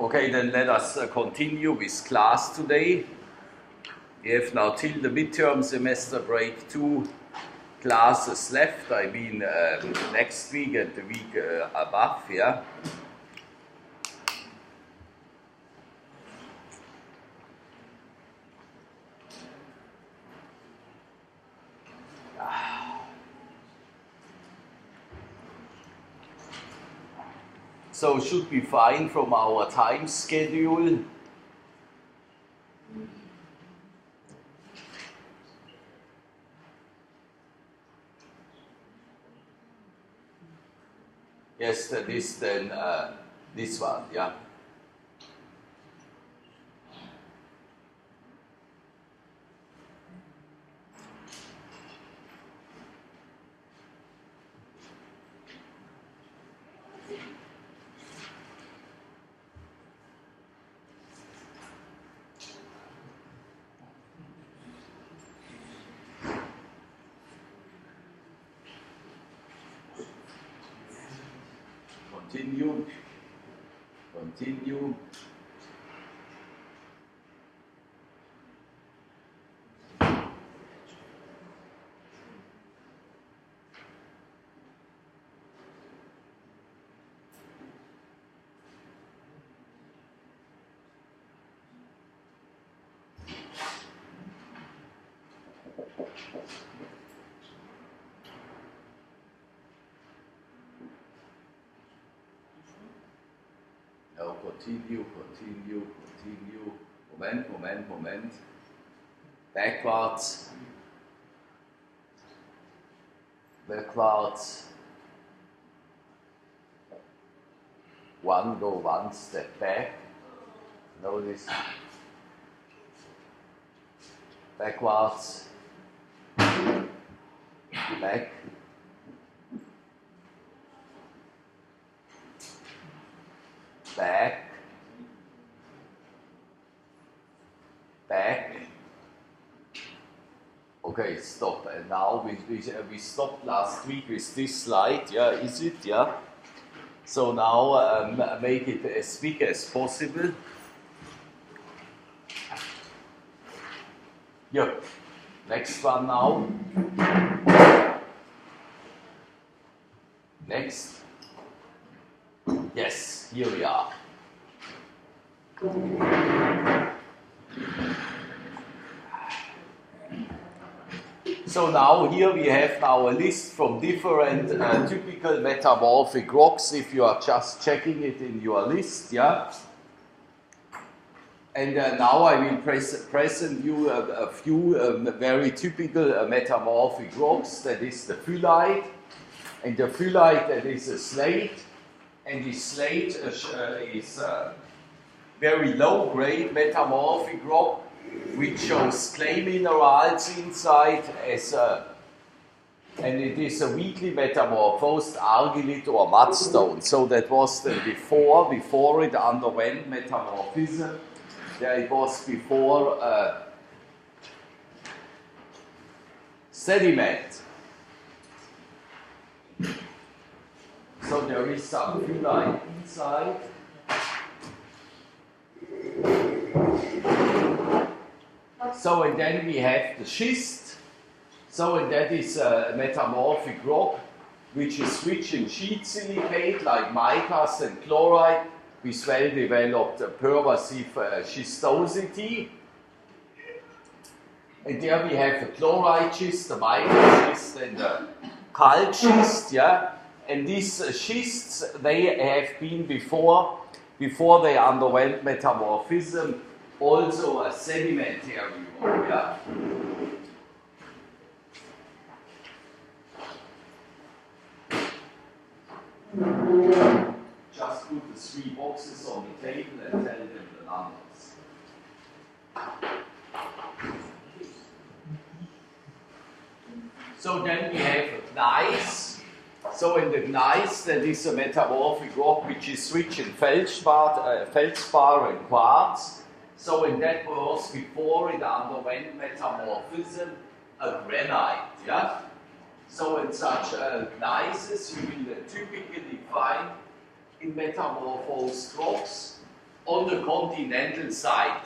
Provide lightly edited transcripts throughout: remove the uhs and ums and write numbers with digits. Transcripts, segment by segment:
Okay, then let us continue with class today. We have now till the midterm semester break 2 classes left. I mean next week and the week above, yeah. So should be fine from our time schedule. Yes, that is then this one, yeah. Continue. Now continue. Moment. Backwards. Go one step back. Notice. Backwards. Back. Back. Okay, stop. And now we stopped last week with this slide. Yeah, is it? Yeah. So now make it as big as possible. Yeah. Next one now. Next. Yes, here we are. So now here we have now a list from different typical metamorphic rocks, if you are just checking it in your list, yeah. And now I will present you a few very typical metamorphic rocks. That is the phyllite, and the phyllite that is a slate, and the slate is a very low-grade metamorphic rock, which shows clay minerals inside and it is a weakly metamorphosed argillite or mudstone. So that was the before it underwent metamorphism. There it was before sediment. So there is some phyllite inside. So, and then we have the schist. So, and that is a metamorphic rock which is rich in sheet silicate like micas and chloride with well-developed pervasive schistosity. And there we have the chloride schist, the mica schist, and the calc schist. Yeah? And these schists, they have been before they underwent metamorphism, also a sedimentary rock, yeah? Just put the 3 boxes on the table and tell them the numbers. So then we have gneiss. So in the gneiss, that is a metamorphic rock which is rich in feldspar and quartz. So in that was before it underwent metamorphism, a granite, yeah? So in such gneisses you will typically find in metamorphosed rocks on the continental side.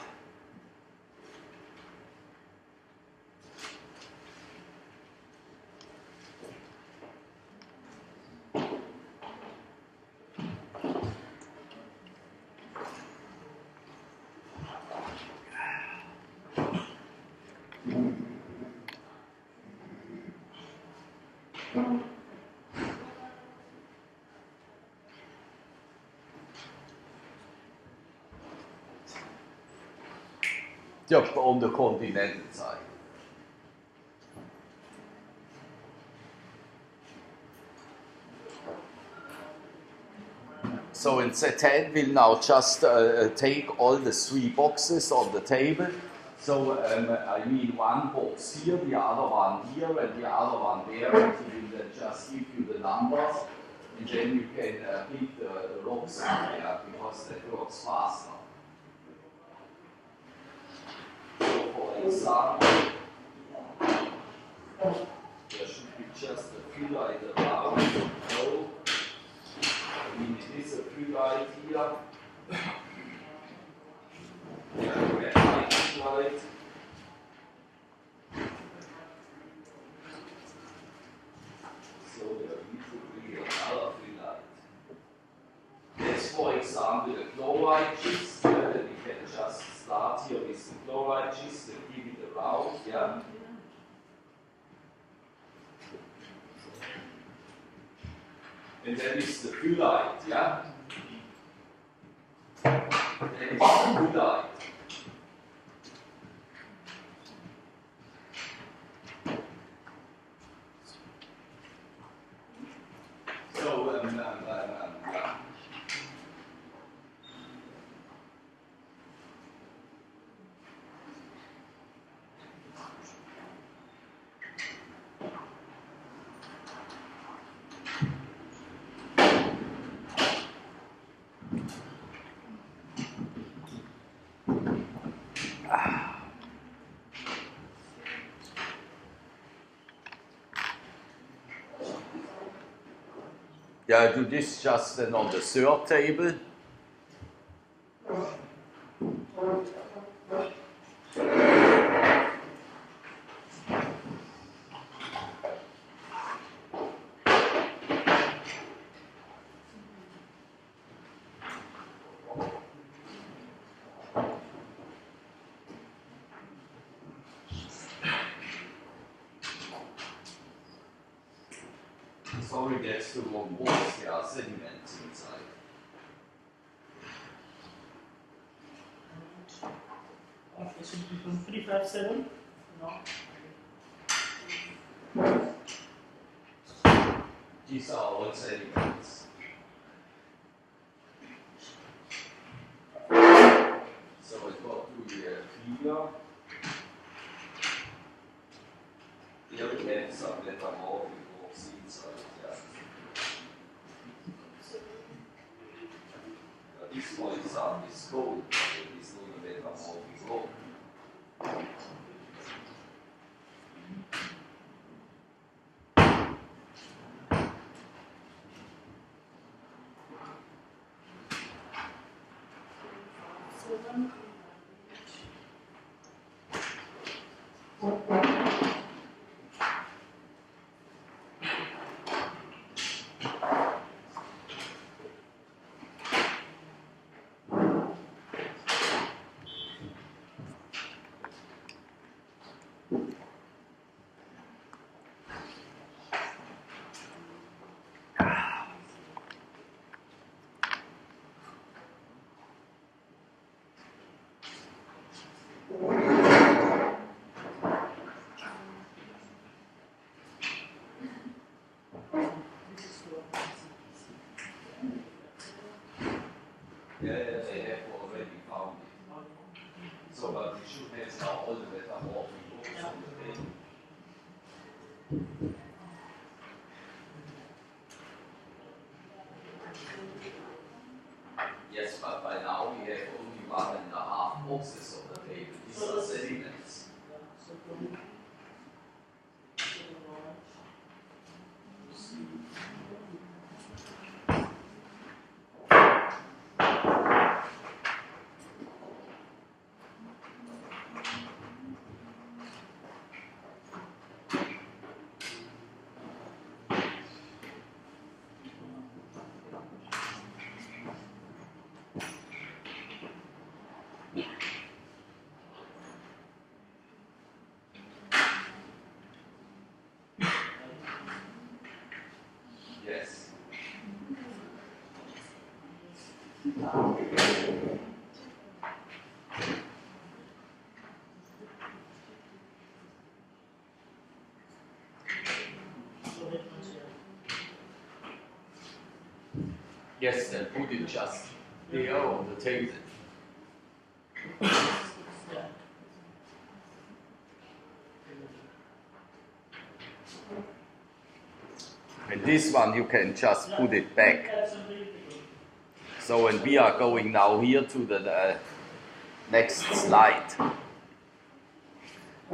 Yep, on the continental side. So in Z10 we'll now just take all the three boxes on the table. So I mean one box here, the other one here, and the other one there, and he will then just give you the numbers, and then you can pick the rocks there, because that works faster. So for example, there should be just a phyllite around. So, I mean, it is a phyllite here. Yeah, red light phyllite. So there needs to be another phyllite. That's, for example, the chloride schist. Yeah, then we can just start here with the chloride schist and give it a round. Yeah. And that is the phyllite, yeah? That is the phyllite. So, yeah, I do this just then on the third table. Sorry, that's the wrong box. There are sediments inside. It should be from 357. No. These are all sediments. So it got to be clear. Here we have some metamorphic rocks inside. This, for example, is gold. It is not a metamorphic rock. Yeah, they have already found it. So, but we should have now all the metamorphic rocks on the table. Yes, but by now we have only 1.5 boxes on the table. These are sediments. Yes, then put it just there on the table. And this one you can just put it back. So, and we are going now here to the next slide.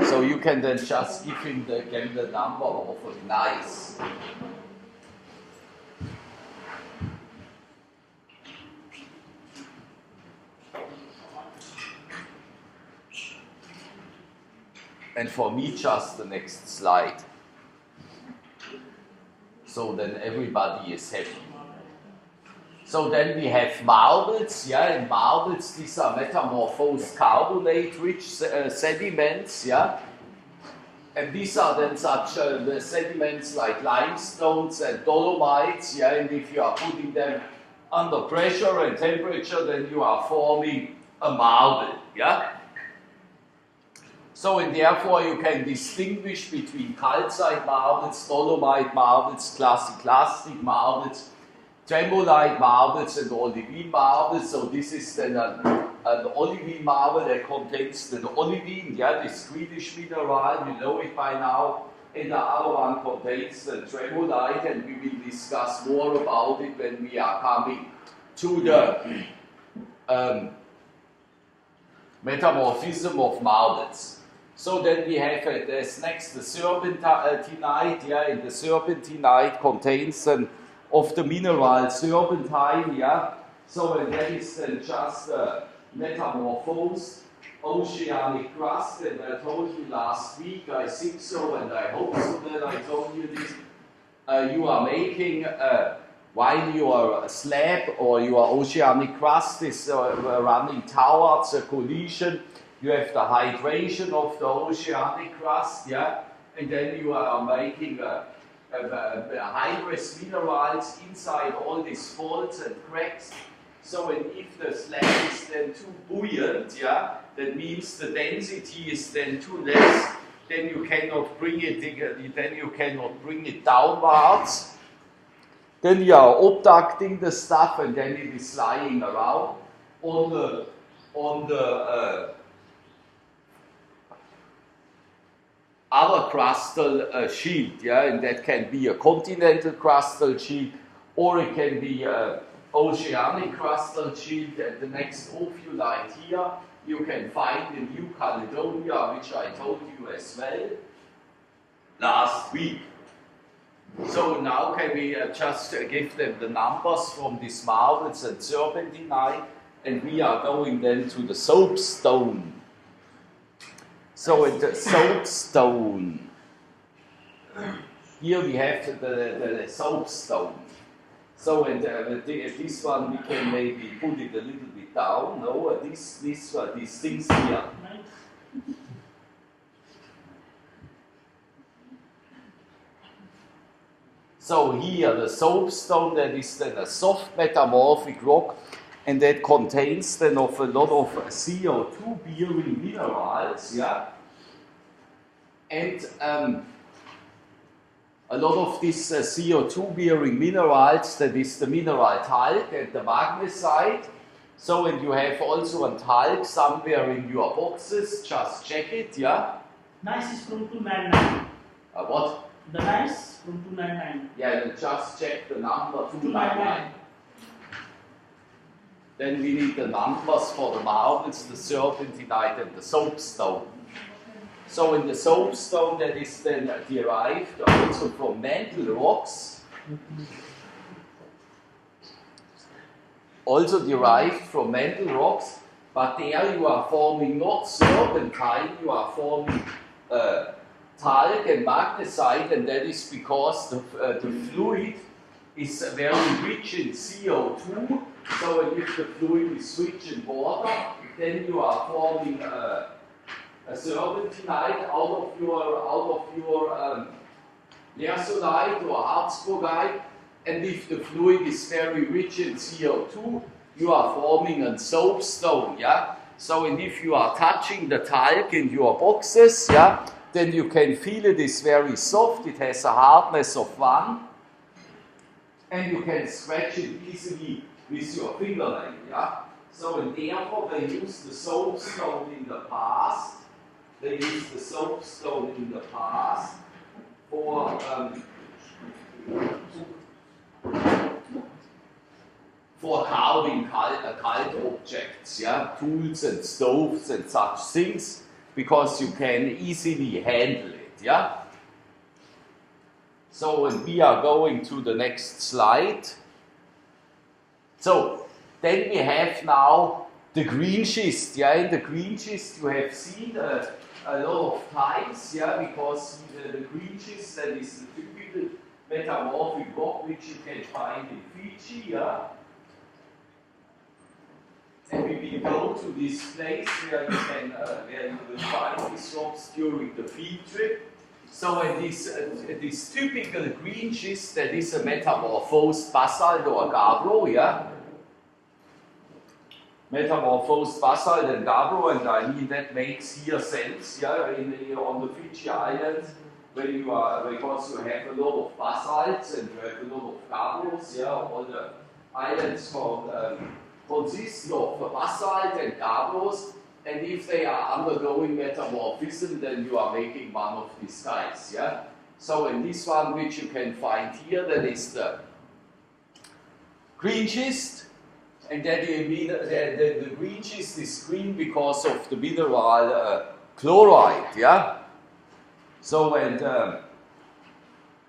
So you can then just give him again the number of a nice. And for me, just the next slide. So then everybody is happy. So then we have marbles, yeah, and marbles, these are metamorphosed carbonate-rich sediments, yeah. And these are then such the sediments like limestones and dolomites, yeah, and if you are putting them under pressure and temperature, then you are forming a marble, yeah. So, and therefore you can distinguish between calcite marbles, dolomite marbles, clastic marbles, tremolite marbles and olivine marbles. So this is then an olivine marble that contains the olivine, yeah, the Swedish mineral, you know it by now. And the other one contains the tremolite, and we will discuss more about it when we are coming to the metamorphism of marbles. So then we have as next the serpentinite, yeah, and the serpentinite contains of the mineral serpentine, yeah. So and that is then just metamorphosed oceanic crust, and I told you last week, I think so, and I hope so that I told you this. You are making while your slab or your oceanic crust is running towards a collision. You have the hydration of the oceanic crust, yeah, and then you are making hydrous minerals inside all these folds and cracks. So, and if the slab is then too buoyant, yeah, that means the density is then too less, then you cannot bring it downwards. Then you are abducting the stuff, and then it is lying around on the other crustal sheet, yeah, and that can be a continental crustal sheet, or it can be an oceanic crustal sheet. And the next ophiolite here you can find in New Caledonia, which I told you as well last week. So now can we just give them the numbers from these marbles and serpentinite, and we are going then to the soapstone. So in the soapstone, here we have the soapstone. So and this one we can maybe put it a little bit down. No, these things here. So here the soapstone, that is then a soft metamorphic rock, and that contains then of a lot of CO2 bearing minerals, yeah. And a lot of these CO2 bearing minerals, that is the mineral talc and the magnesite. So, and you have also a talc somewhere in your boxes, just check it, yeah. Nice is from 299. What? The nice from 299. Yeah, then just check the number 299. Then we need the numbers for the marbles, the serpentinite and the soapstone. So in the soapstone, that is then derived also from mantle rocks. Also derived from mantle rocks, but there you are forming not serpentine, you are forming talc and magnesite, and that is because the fluid is very rich in CO2. So if the fluid is rich in water, then you are forming a serpentinite out of your lersolite or harzburgite, and if the fluid is very rich in CO2, you are forming a soapstone, yeah? So, and if you are touching the talc in your boxes, yeah, then you can feel it is very soft, it has a hardness of 1, and you can scratch it easily with your fingernail, yeah? So, and therefore they used the soapstone in the past, for carving cult objects, yeah, tools and stoves and such things, because you can easily handle it, yeah. So, and we are going to the next slide. So, then we have now the green schist, yeah. In the green schist you have seen a lot of times, yeah, because the green schist, that is the typical metamorphic rock which you can find in Fiji, yeah. And we will go to this place where you will find these rocks during the field trip. So this typical green schist, that is a metamorphosed basalt or gabbro, yeah. Metamorphosed basalt and gabbro, and I mean that makes here sense, yeah, on the Fiji Islands, when you are, because you have a lot of basalts and you have a lot of gabbros, yeah. All the islands consist of basalt and gabbros, and if they are undergoing metamorphism, then you are making one of these guys, yeah. So in this one, which you can find here, that is the green schist, and that you mean the green schist is green because of the mineral chloride, yeah. So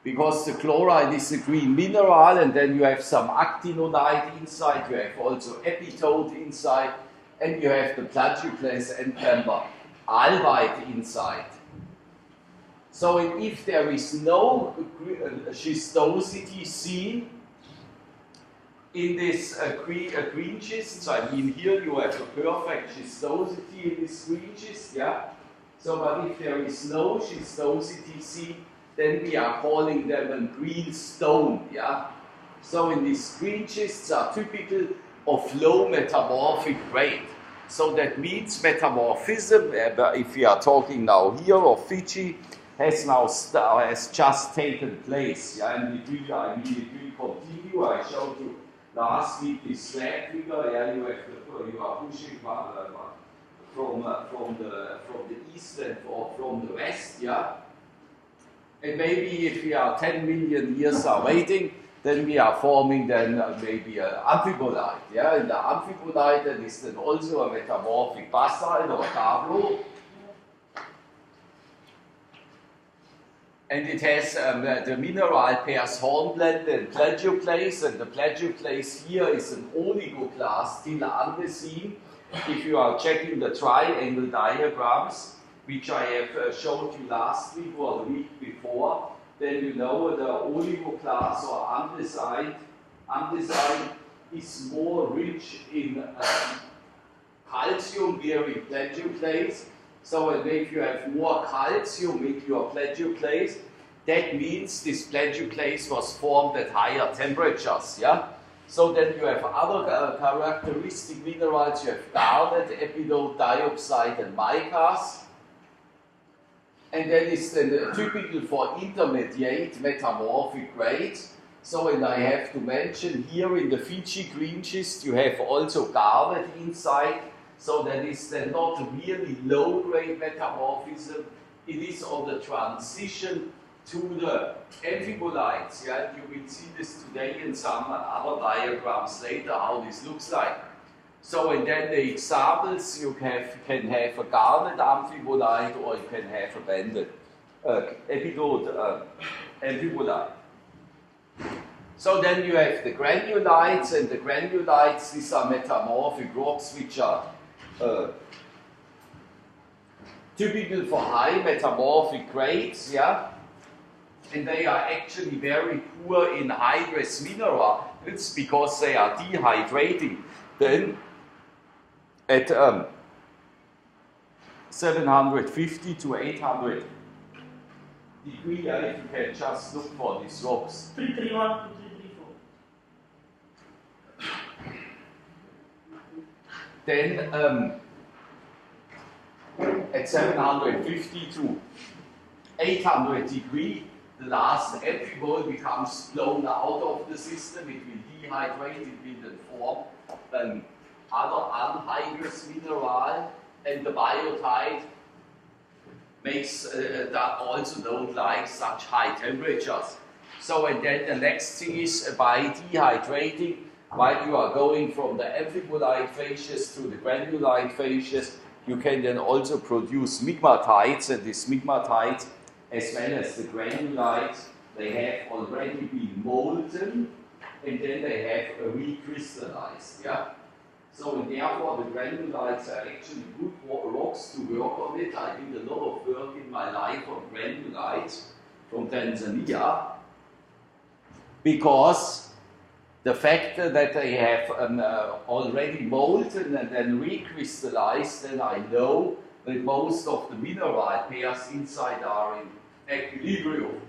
because the chloride is a green mineral, and then you have some actinolite inside, you have also epitote inside, and you have the plagioclase and albite inside. So if there is no schistosity seen in this green schist, so I mean here you have a perfect schistosity in this green schist, yeah. So but if there is no schistosity seen, then we are calling them a green stone, yeah. So in these green schists are typical of low metamorphic rate. So that means metamorphism, if we are talking now here of Fiji, has just taken place, yeah, and it will continue. I showed you last week this slab figure, yeah, you are pushing from the east and from the west, yeah. And maybe if we are 10 million years are waiting, then we are forming then maybe an amphibolite. Yeah? And the amphibolite, that is then also a metamorphic basalt or gabbro. And it has the mineral pairs hornblende and plagioclase, and the plagioclase here is an oligoclase still undeseen. If you are checking the triangle diagrams, which I have showed you last week or the week before, then you know the oligoclase or andesite is more rich in calcium-bearing plagioclase. So if you have more calcium in your plagioclase, that means this plagioclase was formed at higher temperatures, yeah? So then you have other characteristic minerals, you have garnet, epidote, diopside and micas. And that is then typical for intermediate metamorphic grades. So, and I have to mention here in the Fiji green schist, you have also garnet inside. So that is then not a really low-grade metamorphism. It is on the transition to the amphibolites. Yeah, you will see this today in some other diagrams later how this looks like. So, and then the examples, you can have a garnet amphibolite or you can have a banded epidote amphibolite. So then you have the granulites, and the granulites, these are metamorphic rocks which are typical for high metamorphic grades, yeah? And they are actually very poor in hydrous minerals because they are dehydrating. Then at 750 to 800 degrees, if you can just look for these rocks. 331 to 334. then at 750 to 800 degrees, the last amphibole becomes blown out of the system. It will dehydrate, it will then form other anhydrous mineral, and the biotite makes that also don't like such high temperatures. So, and then the next thing is by dehydrating, while you are going from the amphibolite phases to the granulite phases, you can then also produce migmatites, and these migmatites, as well as the granulites, they have already been molten, and then they have recrystallized. Yeah? So, and therefore the granulites are actually good rocks to work on it. I did a lot of work in my life on granulites from Tanzania, because the fact that they have already molten and then recrystallized, then I know that most of the mineral pairs inside are in equilibrium.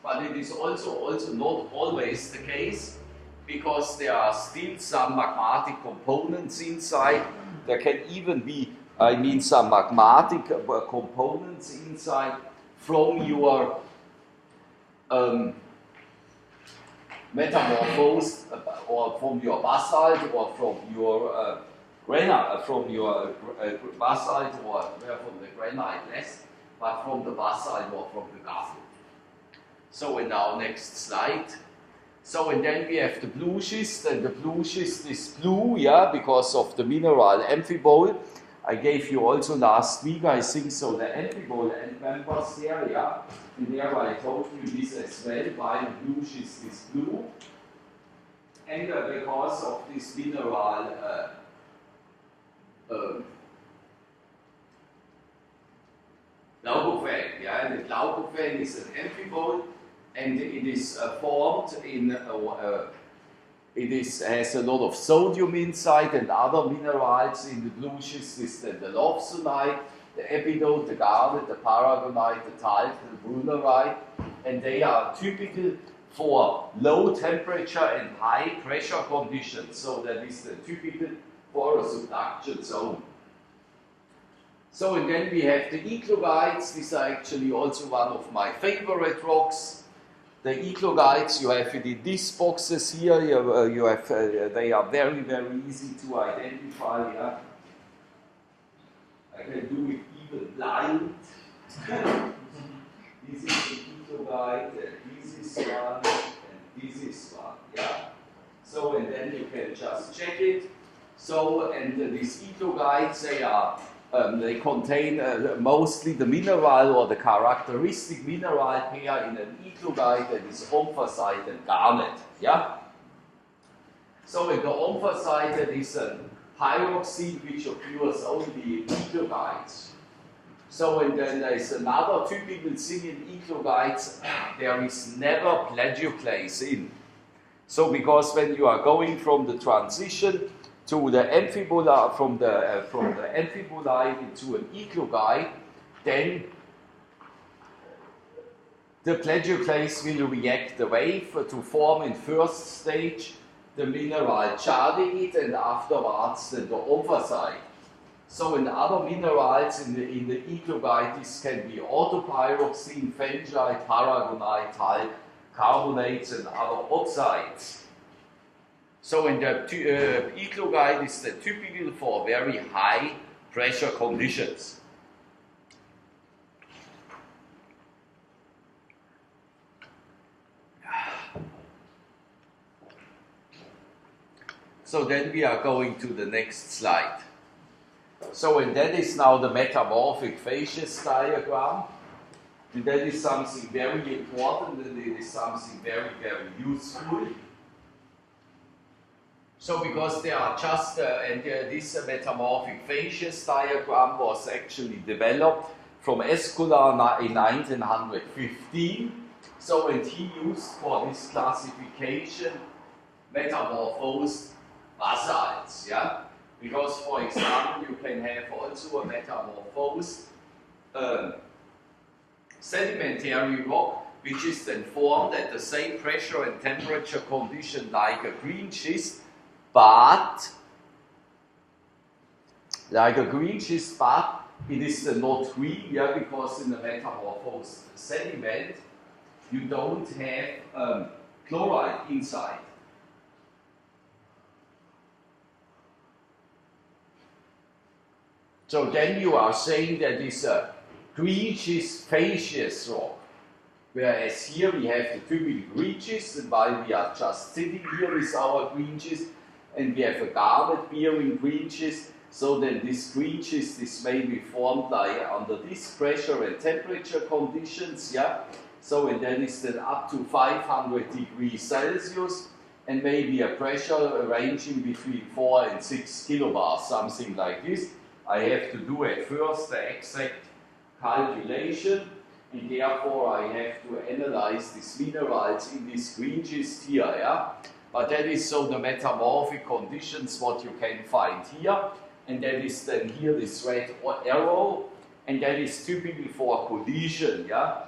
But it is also not always the case, because there are still some magmatic components inside. There can even be, some magmatic components inside from your metamorphosed, or from your basalt, or from your granite, basalt, or from the granite less, but from the basalt or from the graphite. So in our next slide. So, and then we have the blue schist, and the blue schist is blue, yeah, because of the mineral amphibole. I gave you also last week, I think, so the amphibole end members there, yeah, and there I told you this as well, why the blue schist is blue, and because of this mineral Glaucophan, yeah, and the Glaucophan is an amphibole, and it is formed in, has a lot of sodium inside, and other minerals in the blue schist is then the lawsonite, the epidote, the garnet, the paragonite, the talc, the brunnerite, and they are typical for low temperature and high pressure conditions. So that is the typical for a subduction zone. So, and then we have the eclogites. These are actually also one of my favorite rocks. The eclogites, you have it in these boxes here. You have, they are very, very easy to identify. Yeah? I can do it even blind. This is the eclogite, and this is one, and this is one. Yeah. So, and then you can just check it. So, and these eclogites, they are. They contain mostly the mineral or the characteristic mineral pair in an eclogite that is omphacite and garnet. Yeah? So in the omphacite, that is a pyroxene which occurs only in eclogites. So, and then there is another typical thing in eclogites, there is never plagioclase in. So because when you are going from the transition to the amphibola, from the amphibolite into an eclogite, then the plagioclase will react the wave to form in first stage the mineral jadeit, and afterwards the omphacite. So in other minerals in the eclogite, this can be autopyroxene, phengite, paragonite, talc, carbonates, and other oxides. So in the eclogite is the typical for very high pressure conditions. So then we are going to the next slide. So, and that is now the metamorphic phases diagram. And that is something very important, and it is something very, very useful. So, because there are just, this metamorphic phases diagram was actually developed from Escolar in 1915. So, and he used for this classification metamorphosed basalts, yeah? Because, for example, you can have also a metamorphosed sedimentary rock, which is then formed at the same pressure and temperature condition like a green schist, but like a green schist, but it is not free, yeah, because in the metamorphosed sediment you don't have chloride inside. So then you are saying that it's a green schist facies rock. Whereas here we have the typical green schist, and while we are just sitting here with our green schist, and we have a garnet bearing green schist, so then this green schist is maybe formed like under this pressure and temperature conditions, yeah. So and then it's then up to 500 degrees Celsius, and maybe a pressure ranging between 4 and 6 kilobars, something like this. I have to do at first the exact calculation, and therefore I have to analyze these minerals in this green schist here, yeah? But that is so the metamorphic conditions what you can find here, and that is then here this red arrow, and that is typically for collision, yeah?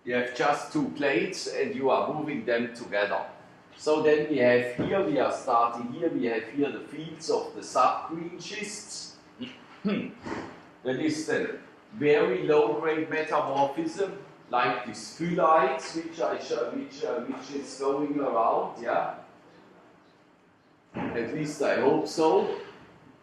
You have just two plates and you are moving them together. So then we have here, we are starting here, we have here the fields of the sub-green schists. That is the very low-grade metamorphism, like these phylites, which is going around, yeah. At least I hope so.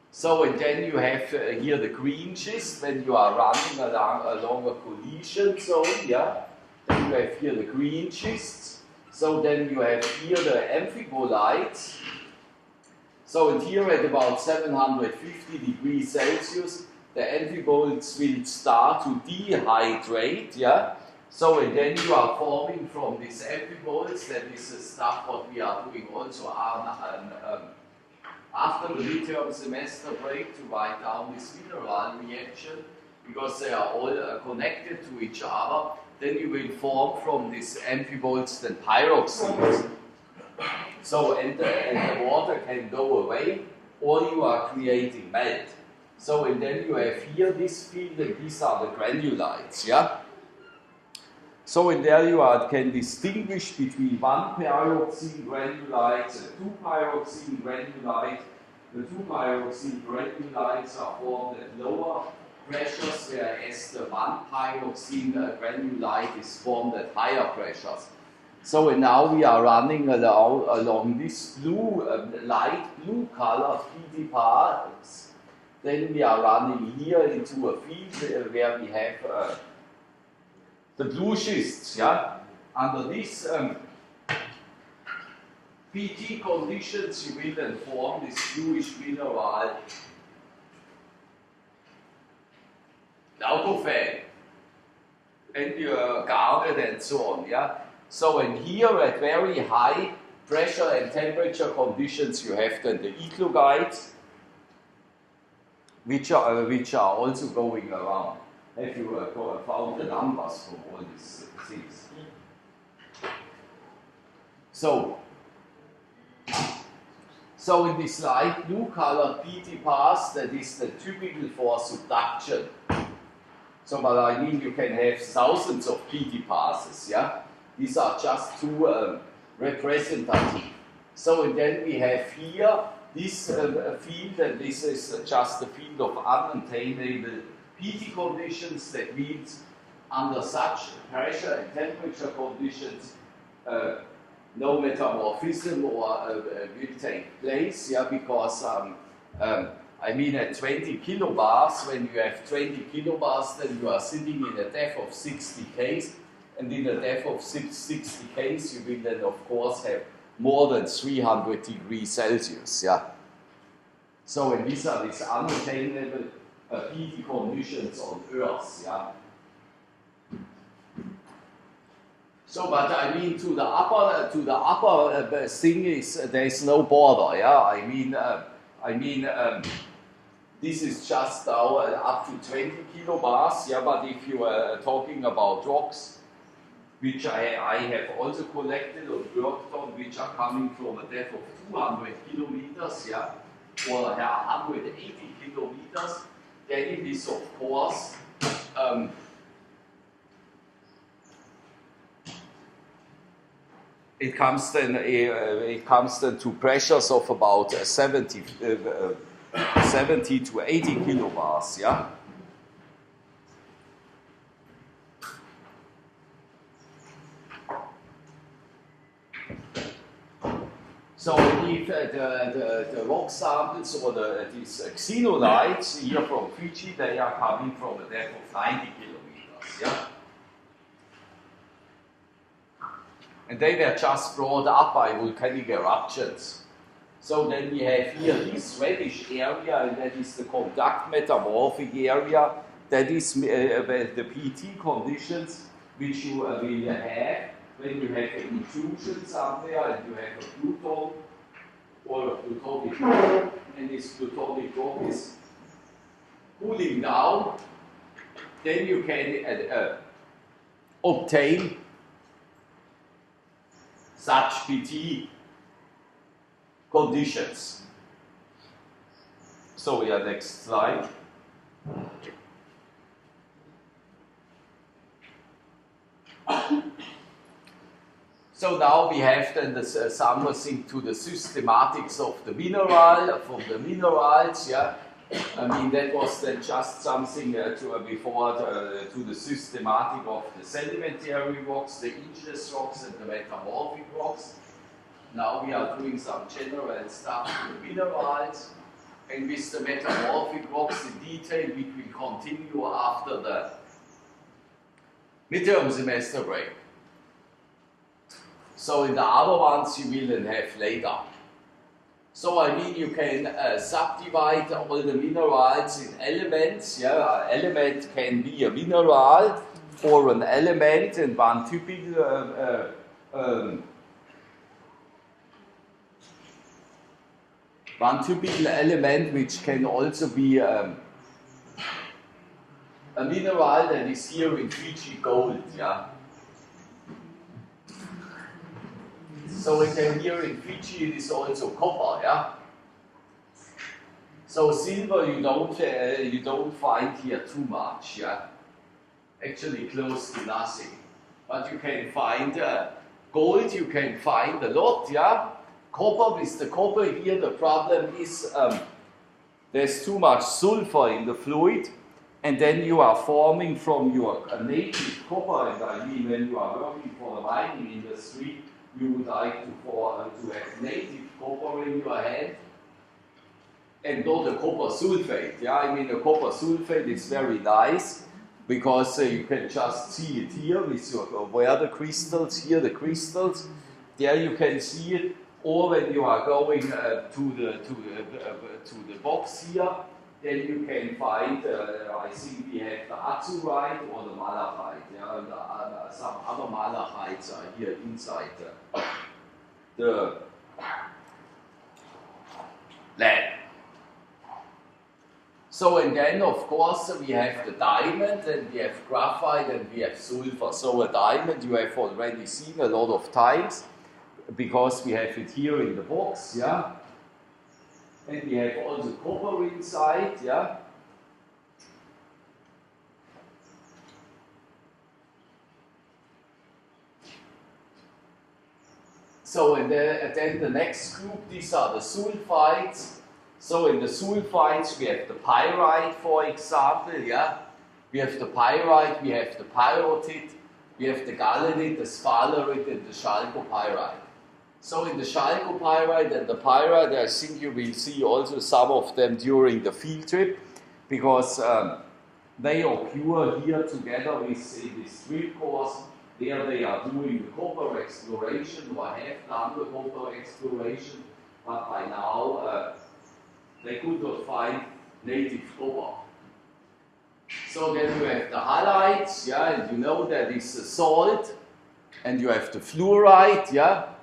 So and then you have here the green schist when you are running along a collision zone, yeah. Then you have here the green schists. So then you have here the amphibolites. So and here at about 750 degrees Celsius, the amphiboles will start to dehydrate, yeah. So and then you are forming from these amphiboles, that is the stuff what we are doing also after the midterm semester break to write down this mineral reaction, because they are all connected to each other. Then you will form from these amphiboles the pyroxenes. So, and the water can go away, or you are creating melt. So, and then you have here this field, and these are the granulites, yeah? So, and there you can distinguish between one pyroxene granulite and two pyroxene granulite. The two pyroxene granulites are formed at lower pressures, whereas the one pyroxene granulite is formed at higher pressures. So and now we are running along this blue, light blue colored PD paths. Then we are running here into a field where we have the blue schists. Yeah? Under these PT conditions, you will then form this bluish mineral Naukophane and your garnet and so on. Yeah? So and here at very high pressure and temperature conditions you have then the eclogites, which are also going around. Have you found the numbers for all these things? So in this light blue colored PT pass, that is the typical for subduction. So but I mean you can have thousands of PT passes, yeah? These are just two representative. So and then we have here this field, and this is just the field of unattainable PT conditions. That means under such pressure and temperature conditions, no metamorphism will take place, yeah, because I mean at 20 kilobars, when you have 20 kilobars, then you are sitting in a depth of 60 Ks. And in a depth of 60 Ks, you will then, of course, have more than 300 degrees Celsius. Yeah. So, and these are these unattainable PT conditions on Earth. Yeah. So, but I mean, to the upper thing is there is no border. Yeah. I mean, this is just now up to 20 kilobars. Yeah. But if you are talking about rocks, which I have also collected and worked on, which are coming from a depth of 200 kilometers, yeah, or 180 kilometers, then it is of course it comes then to pressures of about 70 to 80 kilobars, yeah. So if the rock samples or these xenolites here from Fiji, they are coming from a depth of 90 kilometers, yeah. And they were just brought up by volcanic eruptions. So then we have here this reddish area, and that is the conduct metamorphic area. That is the PT conditions which you will have when you have an intrusion somewhere and you have a pluton or a plutonic rock, and this plutonic rock is cooling down. Then you can obtain such PT conditions. So yeah, next slide. So now we have then something to the systematics of the mineral, from the minerals, yeah. I mean, that was then just something before to the systematic of the sedimentary rocks, the igneous rocks and the metamorphic rocks. Now we are doing some general stuff to the minerals, and with the metamorphic rocks in detail we will continue after the midterm semester break. So in the other ones you will then have later. So I mean, you can subdivide all the minerals in elements. Yeah, an element can be a mineral or an element, and one typical element which can also be a mineral that is here in Fiji gold. Yeah. So again, here in Fiji it is also copper, yeah. So silver you don't find here too much, yeah. Actually close to nothing. But you can find gold. You can find a lot, yeah. Copper, with the copper here, the problem is there's too much sulfur in the fluid, and then you are forming from your native copper. And I mean, when you are working for the mining industry, you would like to have native copper in your hand and not a copper sulfate. Yeah, I mean, a copper sulfate is very nice because you can just see it here with your where the crystals, here the crystals, there you can see it. Or when you are going to the box here, then you can find, I think we have the azurite or the malachite, yeah, and some other malachites are here inside the lab. So, and then of course we have the diamond, and we have graphite, and we have sulfur. So a diamond you have already seen a lot of times, because we have it here in the box, yeah. And we have also copper inside, yeah. So and then the next group, these are the sulfides. So in the sulfides we have the pyrite, for example, yeah. We have the pyrite, we have the pyrrhotite, we have the galenite, the sphalerite, and the chalcopyrite. So in the chalcopyrite and the pyrite, I think you will see also some of them during the field trip, because they occur here together with in this field course. There they are doing the copper exploration, or have done the copper exploration, but by now they could not find native copper. So then you have the halides, yeah, and you know that is the salt, and you have the fluoride, yeah.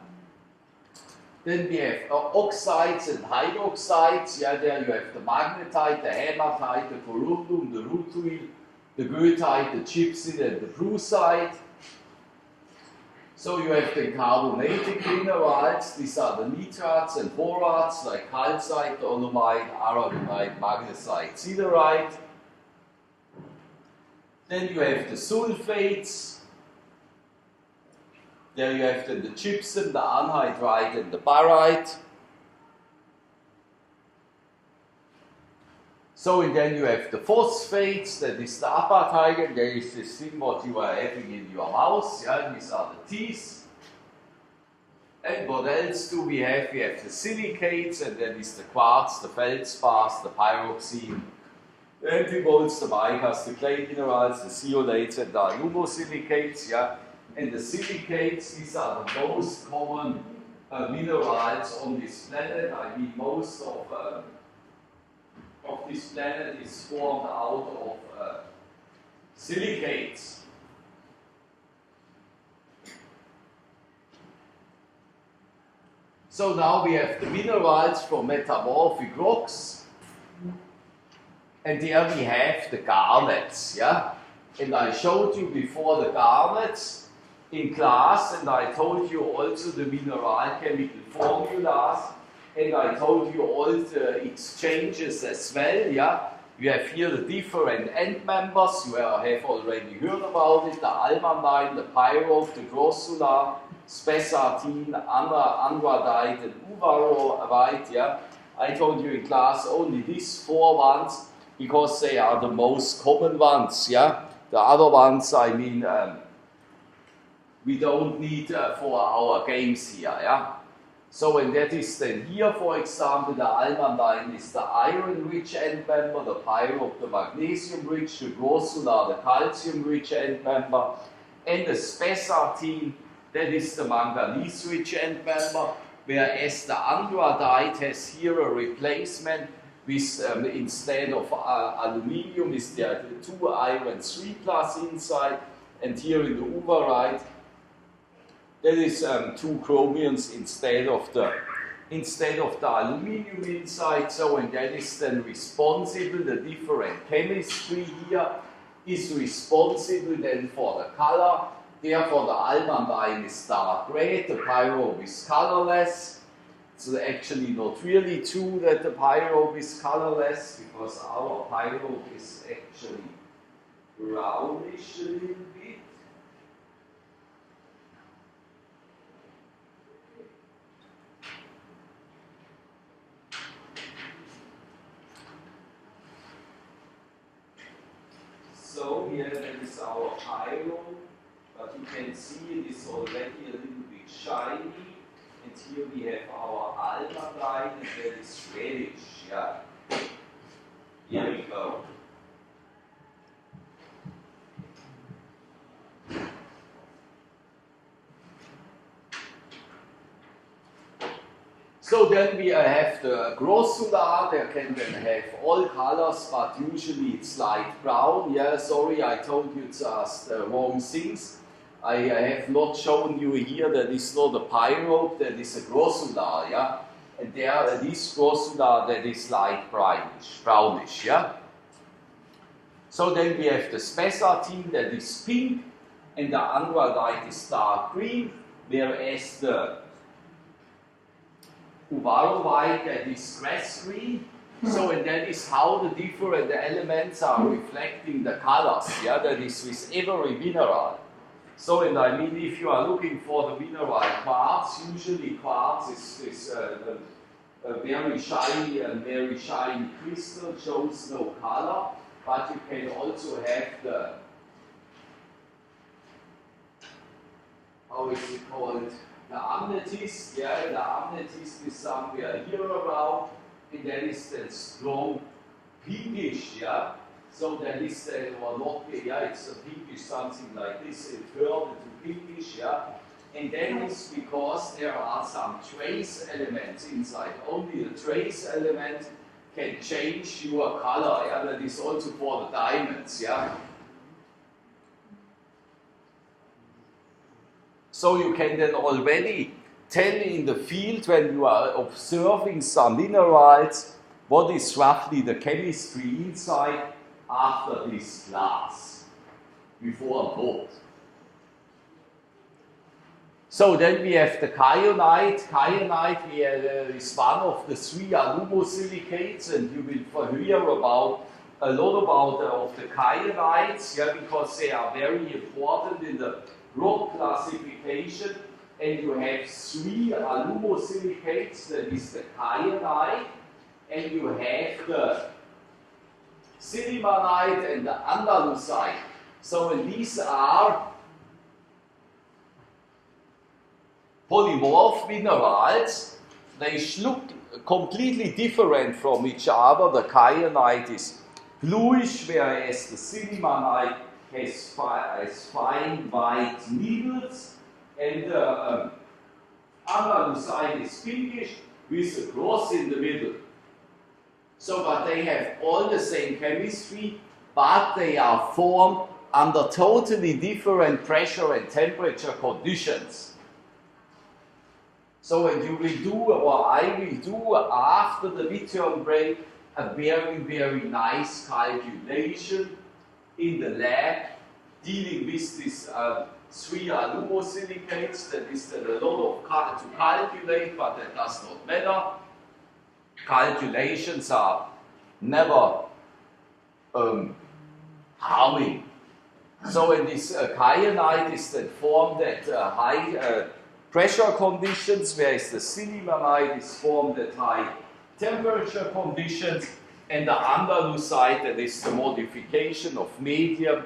Then we have oxides and hydroxides. Yeah, there you have the magnetite, the hematite, the corundum, the rutile, the goethite, the gypsum, and the brucite. So you have the carbonatic minerals. These are the nitrates and borates like calcite, dolomite, aragonite, magnesite, siderite. Then you have the sulfates. There you have then the gypsum, the anhydrite and the barite. So and then you have the phosphates, that is the apatite, and there is this thing what you are having in your mouth, yeah, these are the teeth. And what else do we have? We have the silicates, and then is the quartz, the feldspars, the pyroxene, the antimonts, the micas, the clay minerals, the zeolates, and the alumosilicates, yeah. And the silicates, these are the most common minerals on this planet. I mean, most of this planet is formed out of silicates. So now we have the minerals from metamorphic rocks, and there we have the garnets, yeah? And I showed you before the garnets in class, and I told you also the mineral chemical formulas, and I told you all the exchanges as well, yeah? You have here the different end members, you have already heard about it, the almandine, the pyrope, the grossular, spessartine, andradite, and uvarovite, yeah? I told you in class only these 4 ones, because they are the most common ones, yeah? The other ones, I mean, we don't need for our games here, yeah? So, and that is then here, for example, the almandine is the iron-rich end member, the pyrope, the magnesium-rich, the grossular, the calcium-rich end member, and the spessartine, that is the manganese-rich end member, whereas the andradite has here a replacement with, instead of aluminium, is there 2 iron 3 plus inside, and here in the uvarite, that is 2 chromiums instead of the aluminium inside. So, and that is then responsible, the different chemistry here is responsible then for the color. Therefore, the almandine is dark red, the pyrope is colorless. It's actually not really true that the pyrope is colorless, because our pyrope is actually brownish a little bit. So here that is our pyrope, but you can see it is already a little bit shiny. And here we have our almandine, and that is reddish, yeah. Here we go. So then we have the grossular, they can then have all colors, but usually it's light brown. Yeah, sorry, I told you it's the wrong things. I have not shown you here that it's not a pyrope, that is a grossular, yeah? And there, this grossular, that is light brownish, yeah? So then we have the spessartine, that is pink, and the andradite is dark green, whereas the uvarovite, that is grass green. So, and that is how the different elements are reflecting the colors, yeah? That is with every mineral. So, and I mean, if you are looking for the mineral quartz, usually quartz is a very shiny crystal, shows no color, but you can also have the, how is it called, the amethyst, yeah, the amethyst is somewhere here around, and that is that strong pinkish, yeah. So that is or not, yeah, it's a pinkish something like this, it turned to pinkish, yeah. And then it's because there are some trace elements inside. Only the trace element can change your color, yeah. That is also for the diamonds, yeah. So you can then already tell in the field when you are observing some minerals what is roughly the chemistry inside after this class, before a board. So then we have the kyanite. Kyanite is one of the 3 alumosilicates, and you will hear about a lot about of the kyanites, yeah, because they are very important in the rock classification, and you have 3 alumosilicates, that is the kyanite, and you have the silimanite and the andalusite. So and these are polymorph minerals. They look completely different from each other. The kyanite is bluish, whereas the silimanite has fine white needles, and the andalusite is pinkish with a cross in the middle. So, but they have all the same chemistry, but they are formed under totally different pressure and temperature conditions. So, and you will do, or I will do after the midterm break, a very, very nice calculation in the lab dealing with these 3 alumosilicates. That is a lot of to calculate, but that does not matter. Calculations are never harming. So, in this kyanite is then formed at high pressure conditions, whereas the silimanite is formed at high temperature conditions, and the andalusite, that is the modification of medium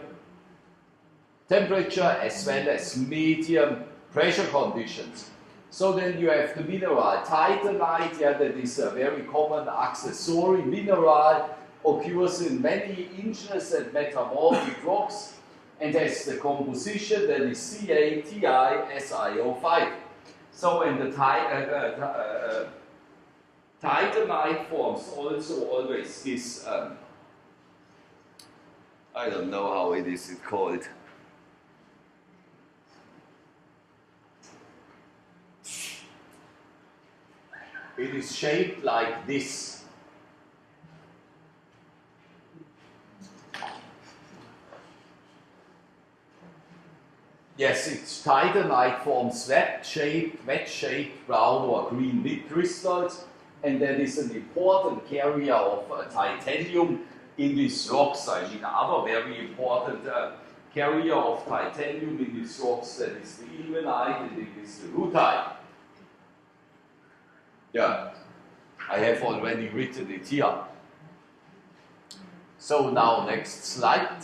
temperature as well as medium pressure conditions. So then you have the mineral titanite, yeah, that is a very common accessory mineral, occurs in many inches and metamorphic rocks, and has the composition that is CaTiSiO5. So and the titanite forms also always this, I don't know how it is called. It is shaped like this. Yes, it's titanite forms wedge-shaped, brown or green mid crystals, and that is an important carrier of titanium in these rocks. I mean, other very important carrier of titanium in these rocks, that is the ilmenite and it is the rutile. Yeah, I have already written it here. So now next slide.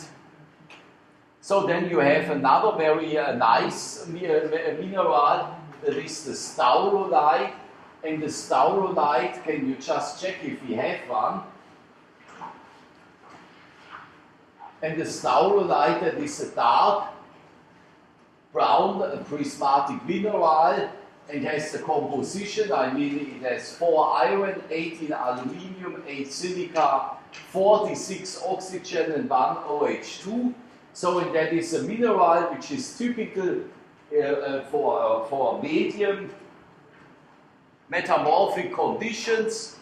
So then you have another very nice mineral, that is the staurolite. And the staurolite, can you just check if we have one? And the staurolite, that is a dark brown prismatic mineral, and has the composition, I mean, it has 4 iron, 18 aluminium, 8 silica, 46 oxygen, and 1 OH2. So and that is a mineral which is typical for medium metamorphic conditions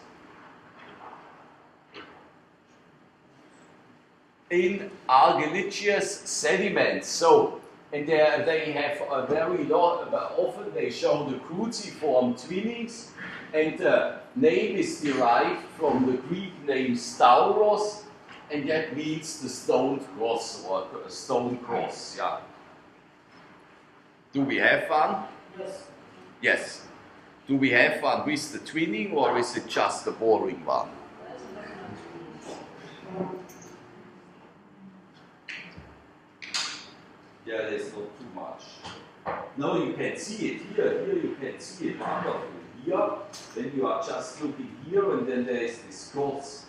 in argillaceous sediments. So, and they have a very lot, often they show the cruciform twinnings, and the name is derived from the Greek name stauros, and that means the stone cross, or stone cross, yeah. Do we have one? Yes. Yes. Do we have one with the twinning, or is it just a boring one? Yeah, there's not too much. No, you can see it here. Here you can see it wonderfully. Here, then you are just looking here, and then there is this cross.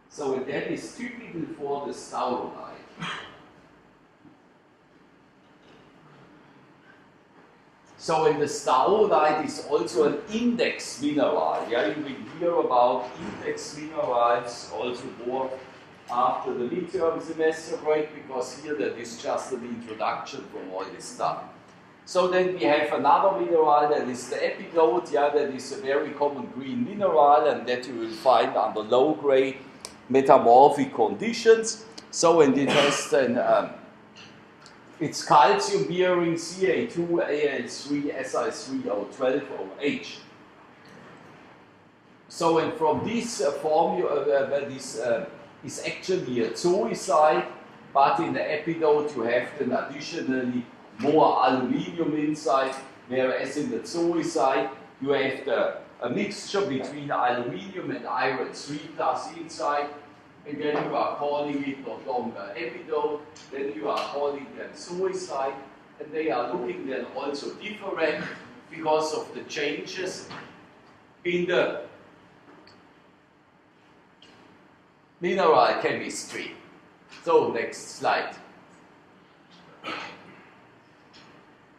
So that is typical for the staurolite. So in the staurolite is also an index mineral. Yeah, you will hear about index minerals also more after the midterm semester break, because here that is just an introduction from all this stuff. So then we have another mineral, that is the epiglote. Yeah, that is a very common green mineral, and that you will find under low-grade metamorphic conditions. So and it has then it's calcium bearing Ca2Al3Si3O12OH. So and from this formula, this is actually a zoisite, but in the epidode you have then additionally more aluminium inside, whereas in the zoicide you have a mixture between aluminium and iron 3 plus inside, and then you are calling it no longer epidode, then you are calling them zoicide, and they are looking then also different because of the changes in the mineral chemistry. So next slide.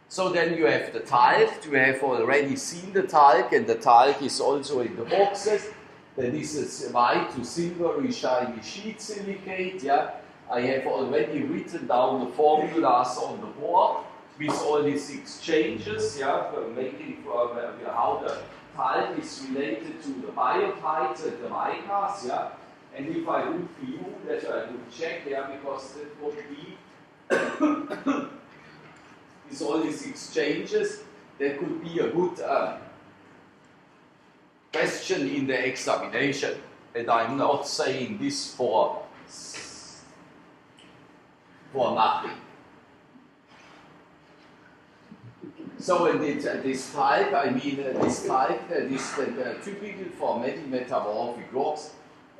So then you have the talc. You have already seen the talc, and the talc is also in the boxes. Then this is white to silvery shiny sheet silicate. Yeah, I have already written down the formulas on the board with all these exchanges. Yeah, making how the talc is related to the biotides and the micas. Yeah. And if I would for you, that I would check there, because that would be with all these exchanges, there could be a good question in the examination. And I'm not saying this for nothing. So in this type, I mean this type that is typical for many metamorphic rocks.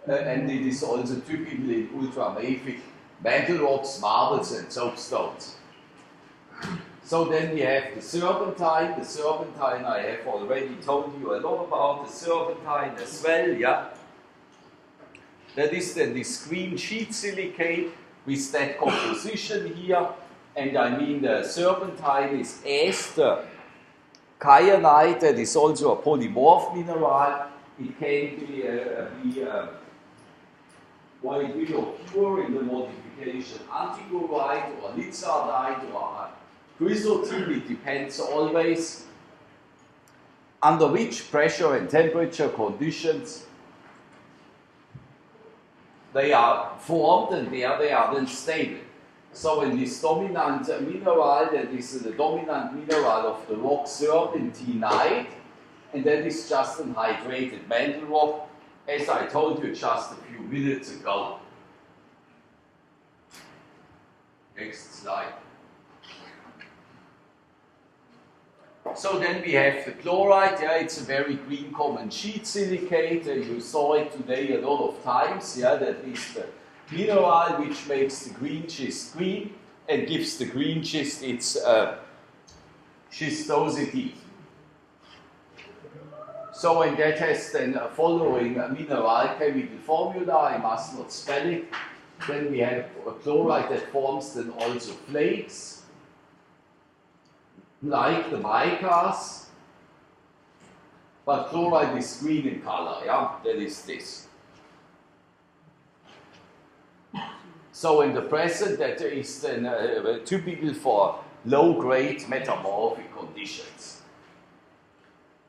And it is also typical in ultramafic mantle rocks, marbles, and soapstones. So then we have the serpentine. The serpentine, I have already told you a lot about the serpentine as well, yeah? That is then this green sheet silicate with that composition here. And I mean the serpentine is ester kyanite, that is also a polymorph mineral. It can be what it will occur in the modification antigorite or lizardite or chrysotil. It depends always under which pressure and temperature conditions they are formed, and there they are then stable. So in this dominant mineral, that is the dominant mineral of the rock serpentinite, and that is just an hydrated mantle rock, as I told you just a few minutes ago. Next slide. So then we have the chloride. Yeah, it's a very green common sheet silicate. You saw it today a lot of times. Yeah, that is the mineral which makes the green schist green and gives the green schist its schistosity. So, and that has then a following mineral chemical formula. I must not spell it. Then we have a chloride that forms then also flakes, like the micas. But chloride is green in color, yeah? That is this. So in the present, that is then typical for low-grade metamorphic conditions.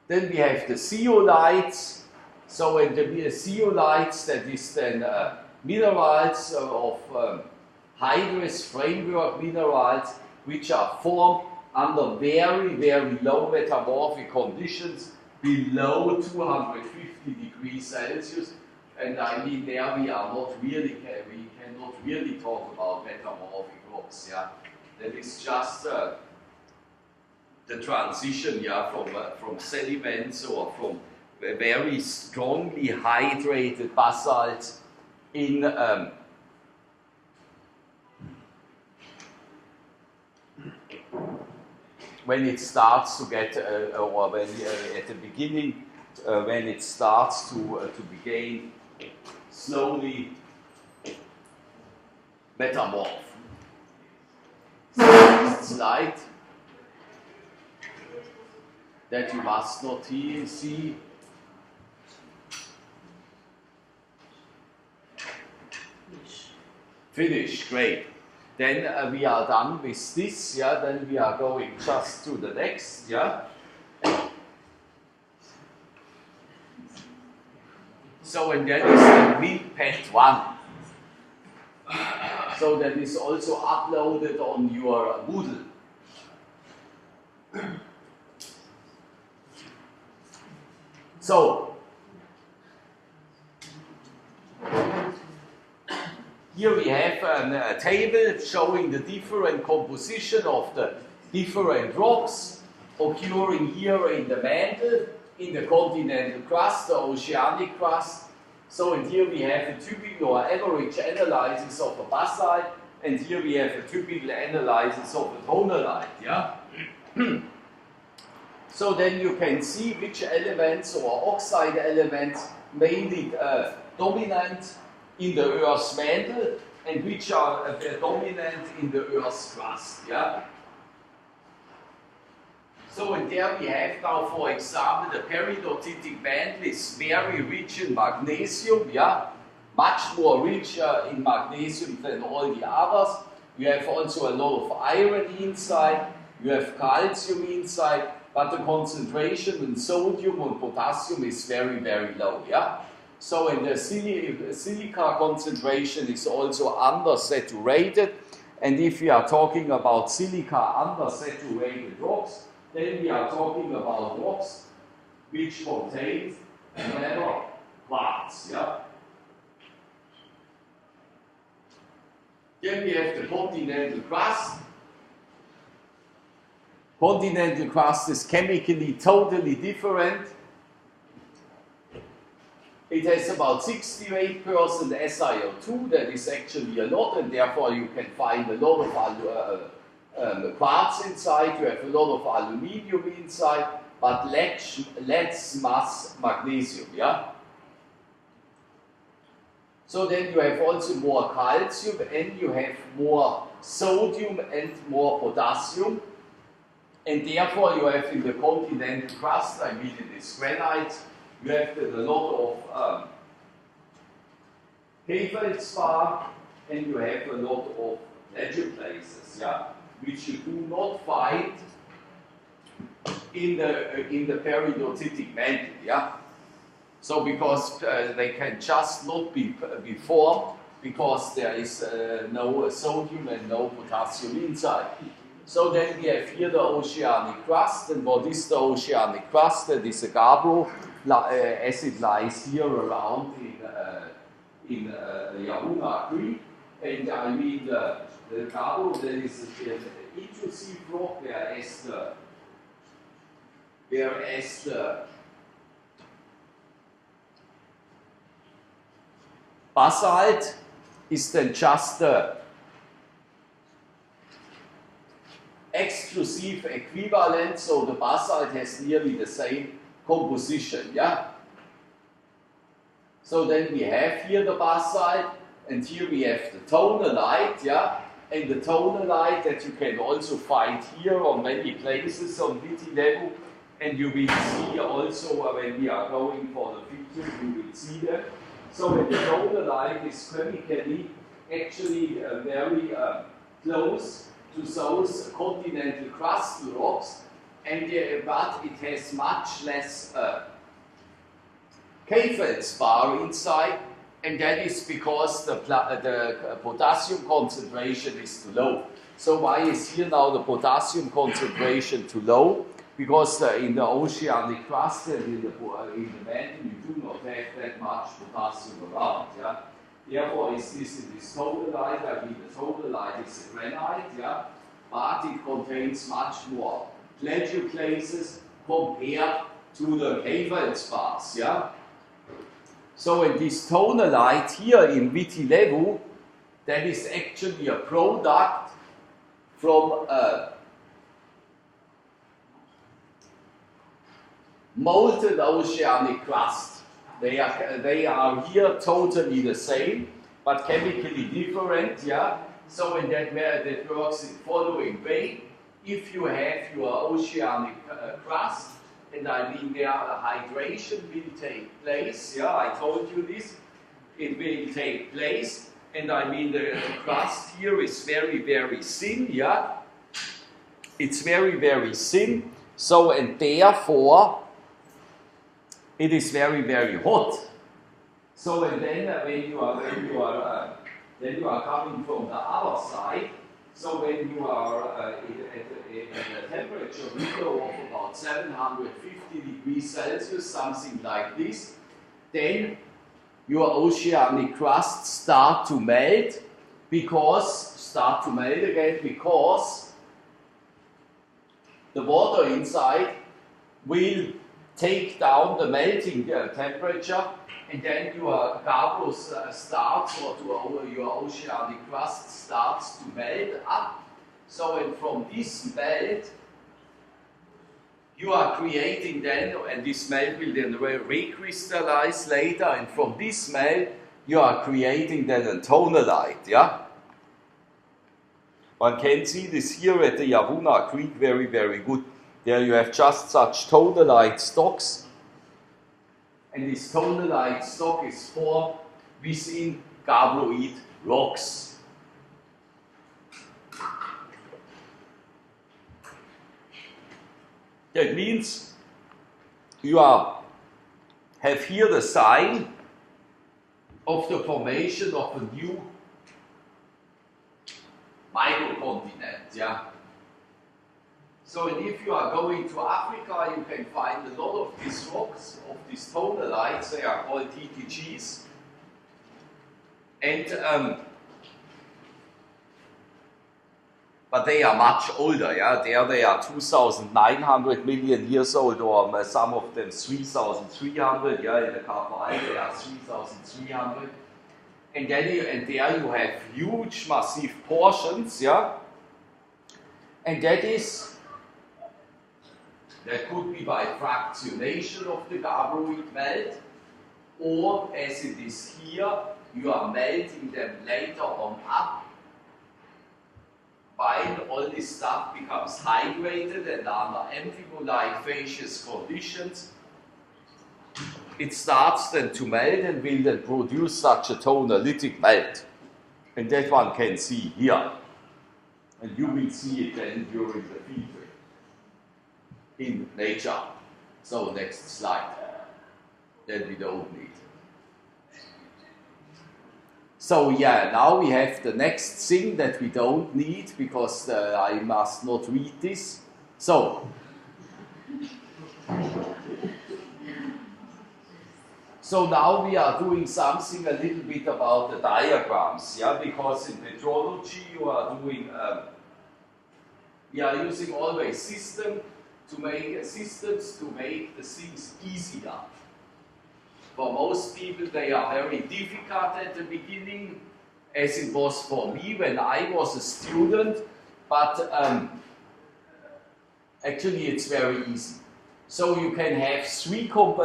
Then we have the zeolites. So in the zeolites, that is then minerals of hydrous framework minerals, which are formed under very, very low metamorphic conditions below 250 degrees Celsius. And I mean, there we are not really, we cannot really talk about metamorphic rocks. Yeah, that is just the transition, yeah, from sediments or from very strongly hydrated basalts in when it starts to get, or when at the beginning, when it starts to begin slowly metamorph. So next slide. That you must not see. Finish, great. Then we are done with this, yeah, then we are going just to the next, yeah. So, and that is the MILPET 1. So that is also uploaded on your Moodle. So, Here we have a table showing the different composition of the different rocks occurring here in the mantle, in the continental crust, the oceanic crust. So, and here we have a typical or average analysis of a basalt, and here we have a typical analysis of a tonalite. Yeah? So then you can see which elements or oxide elements mainly dominant in the Earth's mantle and which are dominant in the Earth's crust. Yeah? So and there we have now, for example, the peridotitic mantle is very rich in magnesium, yeah? Much more rich in magnesium than all the others. You have also a lot of iron inside, you have calcium inside, but the concentration in sodium and potassium is very, very low. Yeah? So and the silica concentration is also undersaturated. And if we are talking about silica undersaturated rocks, then we are talking about rocks which contain never quartz. Yeah? Then we have the continental crust. Continental crust is chemically totally different. It has about 68% SiO2, that is actually a lot, and therefore you can find a lot of quartz inside, you have a lot of aluminium inside, but less mass magnesium. Yeah? So then you have also more calcium, and you have more sodium and more potassium. And therefore you have in the continental crust, I mean in this granite, you have a lot of feldspar, and you have a lot of plagioclases, yeah, which you do not find in the peridotitic mantle. Yeah? So because they can just not be formed because there is no sodium and no potassium inside. So then we have here the oceanic crust, and what is the oceanic crust? That is a gabbro acid lies here around in Yahuna Creek, and I mean the gabbro, that is an intrusive rock, whereas the basalt is then just the exclusive equivalent, so the basalt has nearly the same composition. Yeah? So then we have here the basalt, and here we have the tonalite, yeah? And the tonalite that you can also find here on many places on witty level, and you will see also when we are going for the picture, you will see them. So the tonalite is chemically actually very close to those continental crustal rocks, and but it has much less feldspar inside, and that is because the potassium concentration is too low. So why is here now the potassium concentration too low? Because in the oceanic crust and in the mantle you do not have that much potassium around. Yeah? Therefore, is this in this tonalite? I mean, the tonalite is a granite, yeah, but it contains much more plagioclases compared to the feldspars. Yeah. So, in this tonalite here in Vitilevu, that is actually a product from molten oceanic crust. They are here totally the same, but chemically different. Yeah. So in that way, that works in the following way: if you have your oceanic crust, and I mean there hydration will take place. Yeah, I told you this. It will take place, and I mean the crust here is very, very thin. Yeah, it's very, very thin. So and therefore it is very, very hot. So and then when you are coming from the other side, so when you are at a temperature window of about 750 degrees Celsius, something like this, then your oceanic crust start to melt, because, start to melt again, because the water inside will take down the melting temperature, and then your gabbros starts, or your oceanic crust starts to melt up. So, and from this melt, you are creating then, and this melt will then recrystallize later, and from this melt, you are creating then a tonalite, yeah? One can see this here at the Yavuna Creek very, very good. There you have just such tonalite stocks, and this tonalite stock is formed within gabbroid rocks. That means you have here the sign of the formation of a new microcontinent, yeah. So, and if you are going to Africa, you can find a lot of these rocks, of these tonalites. They are called TTGs, and but they are much older, yeah. There they are 2,900 million years old, or some of them 3,300. Yeah, in the Carpal they are 3,300. And then there you have huge, massive portions, yeah. And that could be by fractionation of the gabbroid melt, or as it is here, you are melting them later on up. While all this stuff becomes hydrated and under amphibolite phasous conditions, it starts then to melt and will then produce such a tonalytic melt. And that one can see here. And you will see it then during the field trip in nature. So next slide. Then we don't need. So yeah, now we have the next thing that we don't need, because I must not read this. So now we are doing something a little bit about the diagrams, yeah, because in metrology you are doing, we are using always systems to make the things easier. For most people, they are very difficult at the beginning, as it was for me when I was a student, but actually it's very easy. So you can have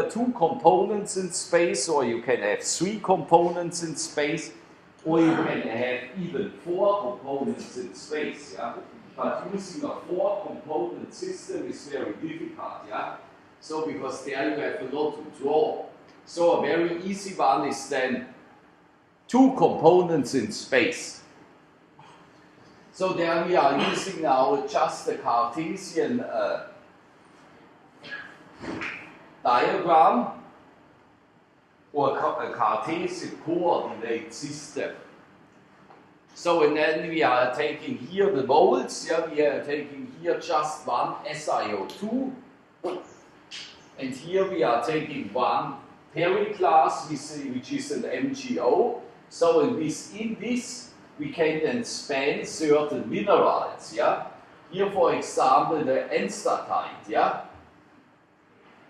two components in space, or you can have 3 components in space, or you can have even 4 components in space, yeah? But using a 4-component system is very difficult, yeah? So because there you have a lot to draw. So a very easy one is then 2 components in space. So there we are using now just the Cartesian diagram, or a Cartesian coordinate system. So, and then we are taking here the moles, yeah, we are taking here just one SiO2, and here we are taking one periclass, which is an MgO. So within this, we can then span certain minerals, yeah. Here, for example, the enstatite, yeah.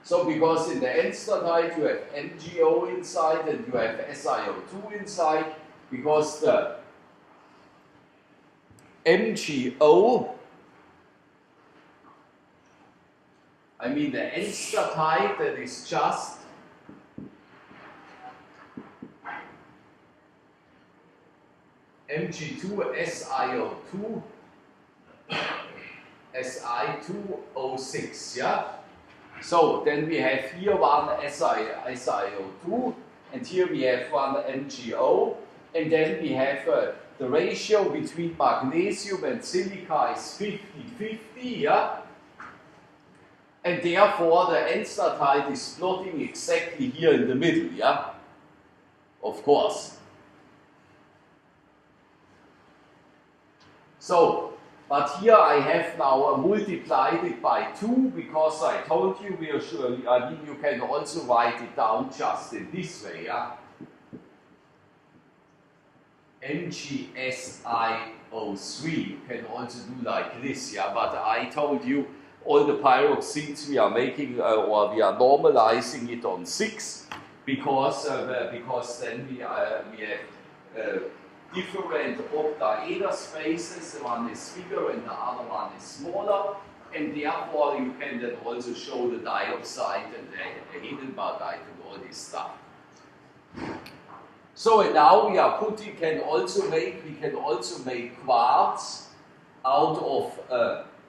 So because in the enstatite you have MgO inside and you have SiO2 inside, because the MgO, I mean the enstatite, that is just Mg2SiO2 Si2O6, yeah? So then we have here one SiO2, and here we have one MgO, and then we have the ratio between magnesium and silica is 50-50, yeah? And therefore the enstatite is plotting exactly here in the middle, yeah? Of course. So, but here I have now multiplied it by 2, because I told you we are sure, I mean, you can also write it down just in this way, yeah? MgSiO3. You can also do like this, yeah. But I told you all the pyroxides we are making or we are normalizing it on 6 because then we have different octaeder spaces. One is bigger and the other one is smaller, and therefore you can then also show the dioxide and the Hindenburgite and all this stuff. So and now we are putting, we can also make quartz out of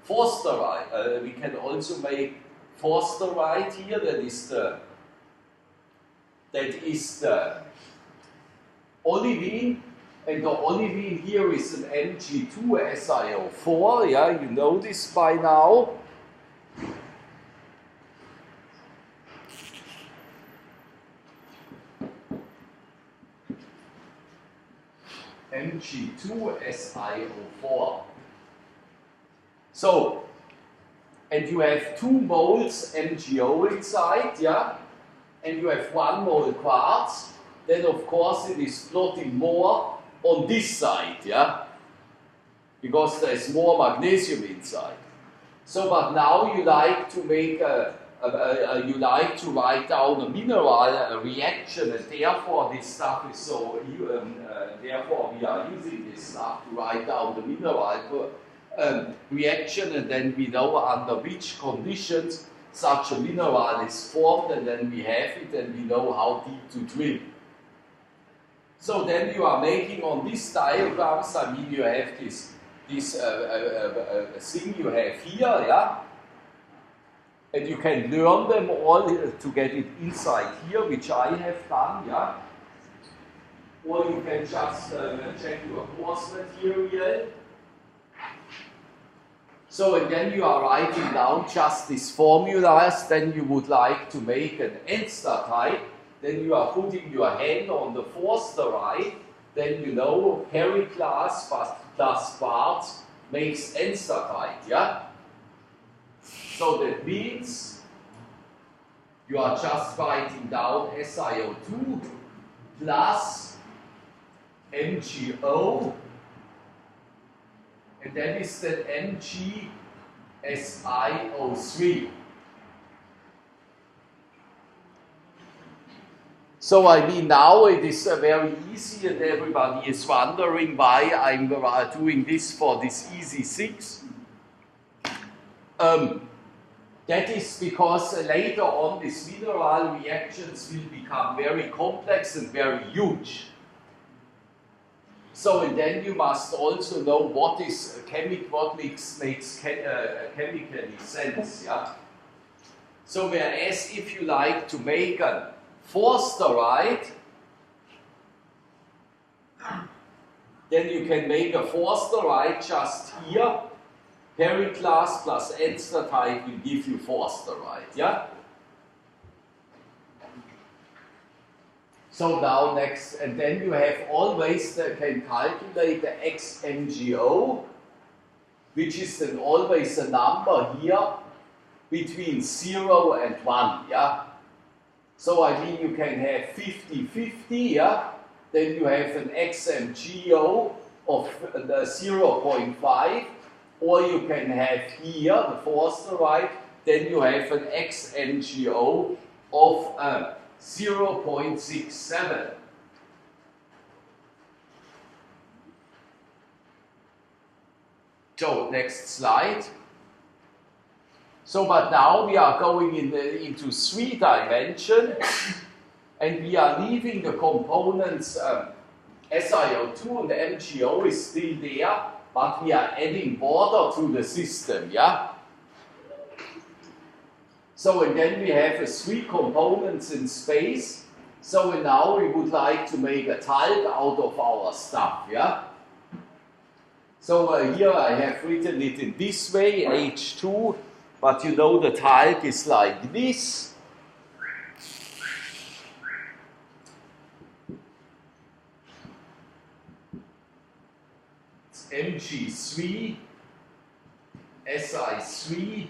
forsterite. We can also make forsterite here. That is the olivine, and the olivine here is an Mg2SiO4. Yeah, you know this by now. Mg2SiO4. So, and you have 2 moles MgO inside, yeah, and you have 1 mole quartz. Then of course it is plotting more on this side, yeah, because there is more magnesium inside. So, but now you like to make you like to write down a mineral reaction, and therefore this stuff is so. Therefore, we are using this stuff to write down the mineral reaction, and then we know under which conditions such a mineral is formed, and then we have it, and we know how deep to drill. So then you are making on these diagrams. I mean, you have this thing you have here, yeah. And you can learn them all to get it inside here, which I have done, yeah. Or you can just check your course material. So, and then you are writing down just these formulas. Then you would like to make an N-type. Then you are putting your hand on the forsterite. Then you know periclase plus quartz makes N-type, yeah. So that means you are just writing down SiO2 plus MgO, and that is the MgSiO3. So I mean, now it is very easy, and everybody is wondering why I'm doing this for this easy 6. That is because later on these mineral reactions will become very complex and very huge. So, and then you must also know what is what makes chemically sense, yeah. So, whereas if you like to make a forsterite, then you can make a forsterite just here. Periclase plus N-type will give you forsterite, yeah? So now next, and then you have always can calculate the xMgO, which is then always a number here between 0 and 1, yeah? So I mean you can have 50-50, yeah? Then you have an xMgO of 0.5, or you can have here the forsterite, then you have an xMgO of 0.67. So next slide. So, but now we are going into 3 dimensions, and we are leaving the components SiO2 and MgO is still there, but we are adding water to the system, yeah? So, and then we have 3 components in space. So, and now we would like to make a talc out of our stuff, yeah? So, here I have written it in this way, H2, but you know the talc is like this. Mg3, Si3,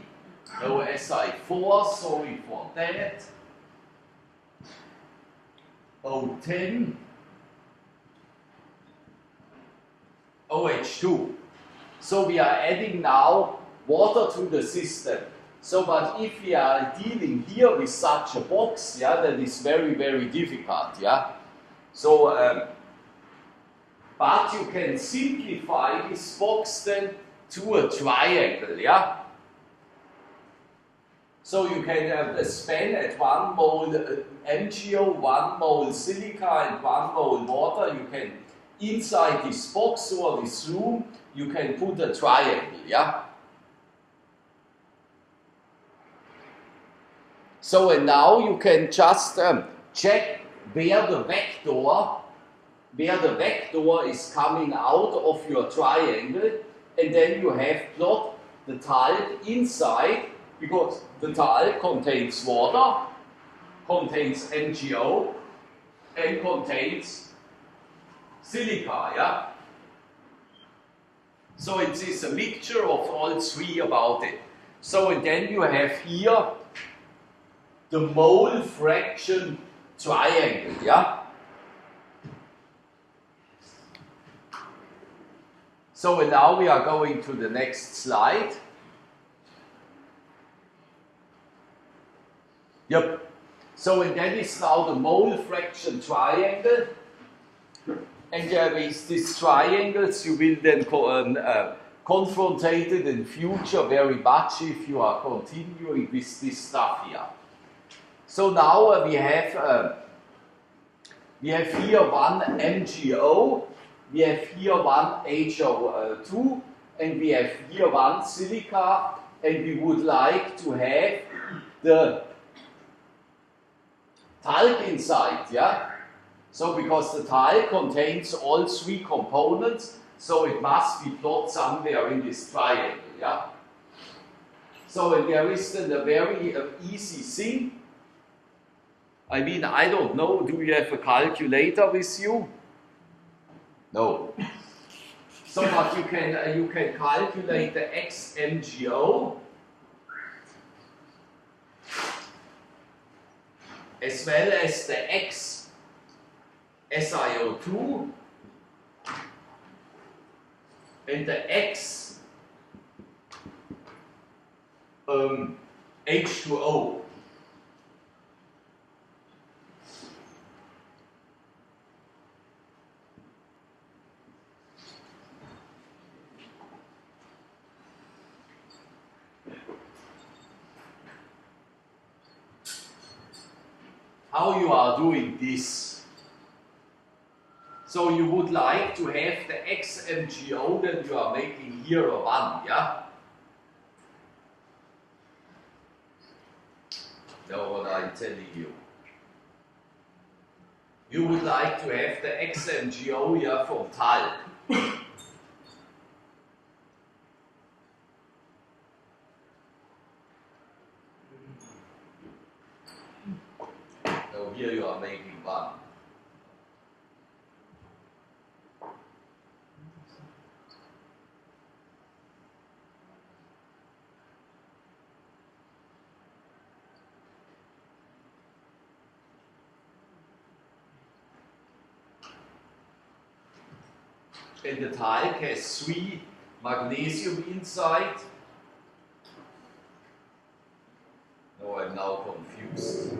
no Si4, sorry for that, O10, H2. So we are adding now water to the system. So, but if we are dealing here with such a box, yeah, that is very, very difficult, yeah. So, but you can simplify this box then to a triangle, yeah. So you can spend at 1 mole MgO, 1 mole silica, and 1 mole water. You can inside this box or this room, you can put a triangle, yeah. So and now you can just check where the vector is coming out of your triangle, and then you have plot the talc inside, because the talc contains water, contains MgO, and contains silica, yeah? So it is a mixture of all three about it. So and then you have here the mole fraction triangle, yeah? So and now we are going to the next slide. Yep. So and that is now the mole fraction triangle. And with these triangles you will then confronted in future very much if you are continuing with this stuff here. So now we have here one MgO, we have here one HO2, and we have here one silica, and we would like to have the talc inside, yeah? So because the talc contains all three components, so it must be plotted somewhere in this triangle, yeah? So and there is then a very easy thing. I mean, I don't know, do you have a calculator with you? No. So but you can calculate the xMgO as well as the x SiO2 and the x H2O. How you are doing this? So you would like to have the xMgO that you are making here a 1, yeah? Know what I'm telling you. You would like to have the xMgO here from talc. So here you are making 1. And the talc has 3 magnesium inside. No, I'm now confused.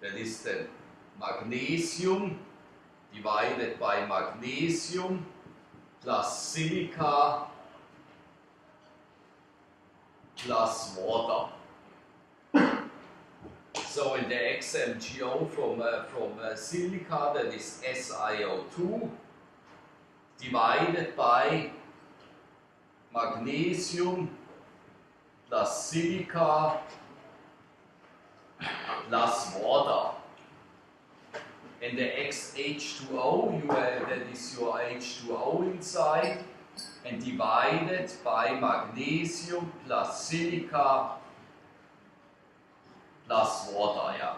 That is the magnesium divided by magnesium plus silica plus water. So in the XMGO from silica, that is SiO2 divided by magnesium plus silica plus water. And the XH2O, that is your H2O inside, and divided by magnesium plus silica plus water, yeah.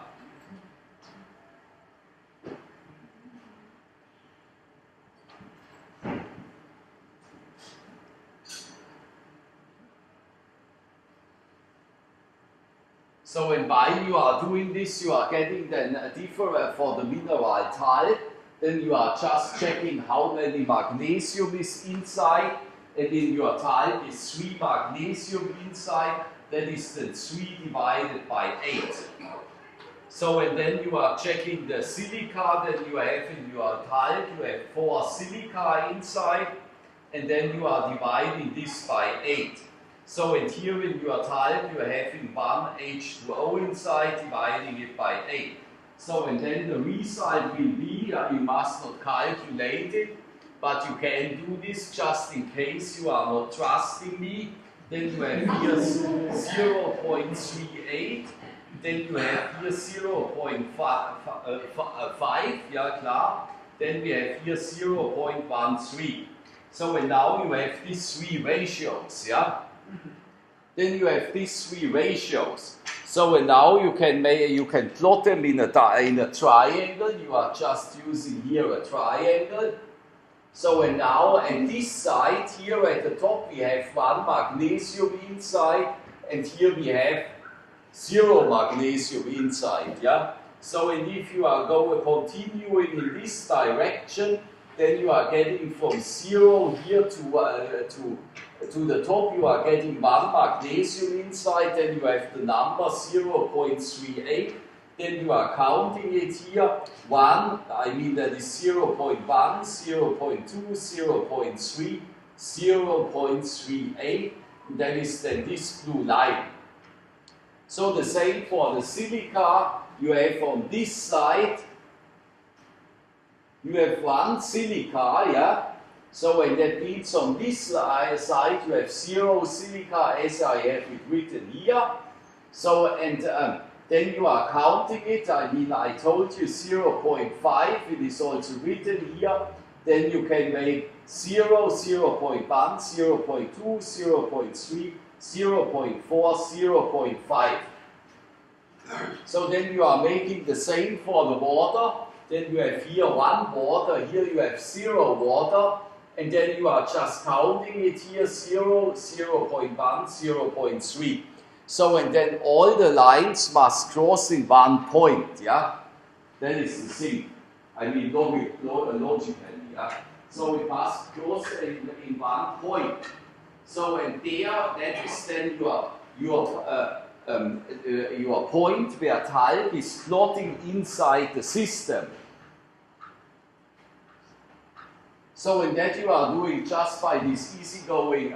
So and while you are doing this, you are getting then a different for the mineral talc. Then you are just checking how many magnesium is inside, and in your talc is 3 magnesium inside. That is then 3 divided by 8. So and then you are checking the silica that you have in your talc. You have 4 silica inside, and then you are dividing this by 8. So and here in your talc you are having 1 H2O inside, dividing it by 8. So and then the result will be, you must not calculate it, but you can do this just in case you are not trusting me. Then you have here 0.38, then you have here 0.5, yeah, klar. Then we have here 0.13. So and now you have these 3 ratios, yeah. Then you have these 3 ratios. So and now you can plot them in a triangle. You are just using here a triangle. So and now at this side here at the top we have 1 magnesium inside, and here we have 0 magnesium inside. Yeah. So and if you are continuing in this direction, then you are getting from 0 here to the top, you are getting 1 magnesium inside, then you have the number 0.38, then you are counting it here, 1, I mean that is 0.1, 0.2, 0.3, 0.38, and that is then this blue line. So the same for the silica, you have on this side, you have 1 silica, yeah? So and that means on this side you have 0 silica as I have it written here. So and then you are counting it, I mean I told you 0.5, it is also written here. Then you can make 0, 0.1, 0.2, 0.3, 0.4, 0.5. So then you are making the same for the water. Then you have here 1 water, here you have 0 water, and then you are just counting it here 0, 0.1, 0.3. So and then all the lines must cross in 1 point, yeah? That is the thing. I mean logically, yeah? So it must cross in 1 point. So and there, that is then your point where talc is plotting inside the system. So in that you are doing just by these easygoing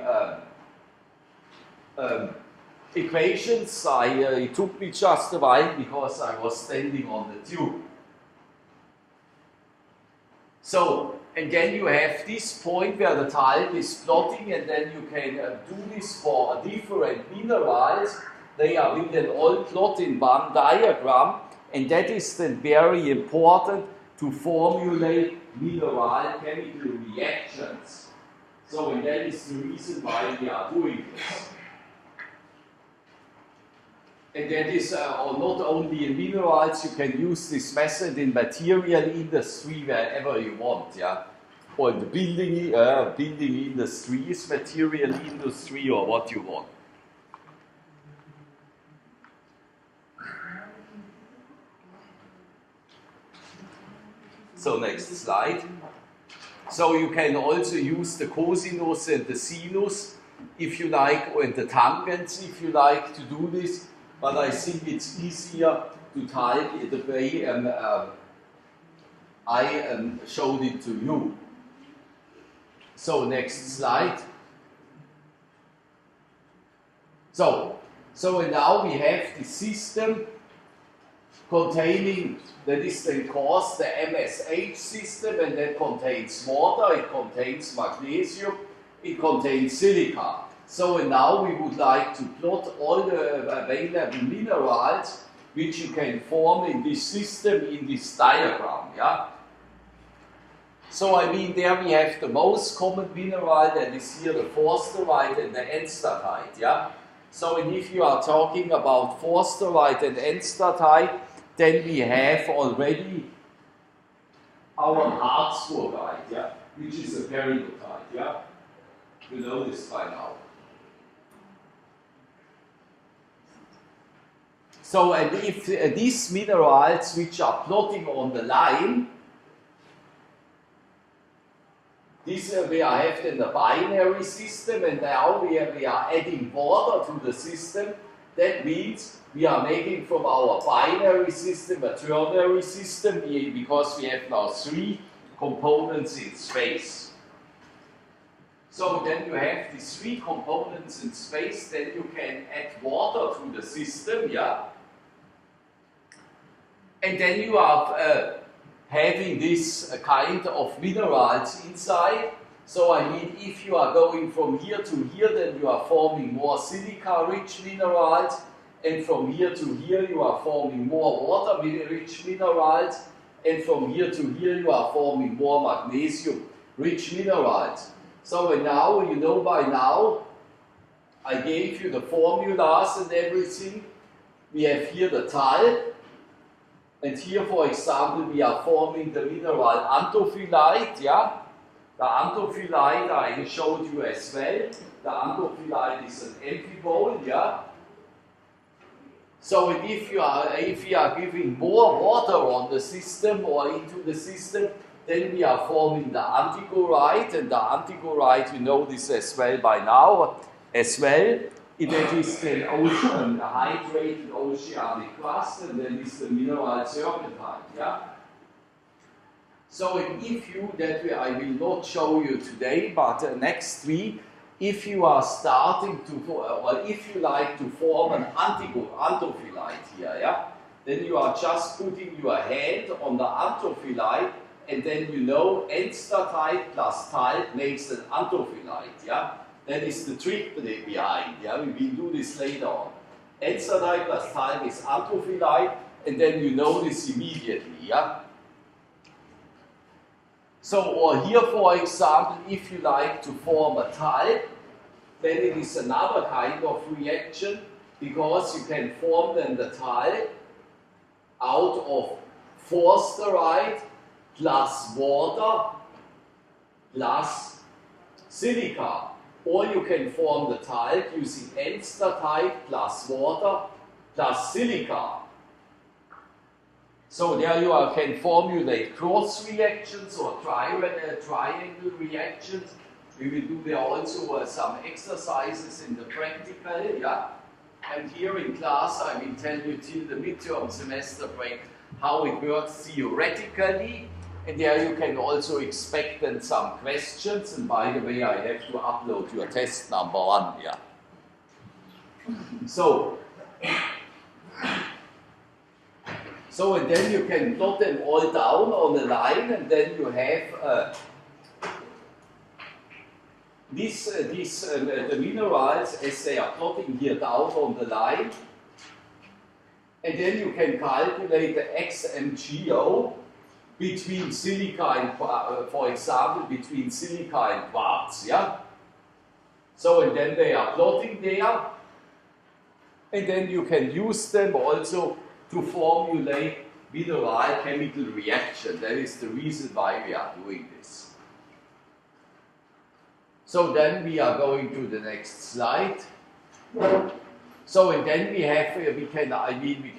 equations. It took me just a while because I was standing on the tube. So, and then you have this point where the talc is plotting, and then you can do this for different minerals. They will then all plot in one diagram, and that is then very important to formulate mineral chemical reactions. So, and that is the reason why we are doing this. And that is not only in minerals, you can use this method in material industry wherever you want, yeah. Or in the building industry is material industry or what you want. So next slide. So you can also use the cosinus and the sinus if you like, and the tangents if you like to do this, but I think it's easier to type it the way I showed it to you. So next slide. So now we have the system containing, that is then called the MSH system, and that contains water, it contains magnesium, it contains silica. So and now we would like to plot all the available minerals which you can form in this system in this diagram, yeah? So I mean there we have the most common mineral, that is here the forsterite and the enstatite, yeah? So and if you are talking about forsterite and enstatite, then we have already our harzburgite, yeah, which is a peridotite, yeah. You know this by now. So, and if these minerals which are plotting on the line, this we have then the binary system, and now we are adding water to the system. That means we are making from our binary system a ternary system because we have now 3 components in space. So then you have these 3 components in space, then you can add water to the system, yeah? And then you are having this kind of minerals inside. So I mean, if you are going from here to here, then you are forming more silica-rich minerals, and from here to here you are forming more water-rich minerals, and from here to here you are forming more magnesium-rich minerals. So and now, you know by now, I gave you the formulas and everything. We have here the talc, and here, for example, we are forming the mineral anthophyllite, yeah? The anthophyllite I showed you as well. The anthophyllite is an amphibole, yeah? So if you are giving more water on the system or into the system, then we are forming the antigorite, and the antigorite, you know this as well by now, as well. That is then ocean, a hydrated oceanic crust, and then is the mineral serpentine, yeah? So if you, I will not show you today, but next week, if you are starting to, or if you like to form an anthophyllite here, yeah? Then you are just putting your hand on the anthophyllite, and then you know enstatite plus talc makes an anthophyllite, yeah? That is the trick behind, yeah? We will do this later on. Enstatite plus talc is anthophyllite, and then you know this immediately, yeah? So, or here for example, if you like to form a talc, then it is another kind of reaction, because you can form then the talc out of forsterite plus water plus silica. Or you can form the talc using enstatite plus water plus silica. So there you can formulate cross reactions or triangle reactions. We will do there also some exercises in the practical, yeah. And here in class I will tell you till the midterm semester break how it works theoretically. And there you can also expect then some questions. And by the way, I have to upload your test number 1, yeah. So and then you can plot them all down on a line, and then you have the minerals as they are plotting here down on the line. And then you can calculate the XMGO between silica and, for example, between silica and quartz, yeah? So, and then they are plotting there, and then you can use them also to formulate mineral chemical reaction. That is the reason why we are doing this. So then we are going to the next slide. So, and then we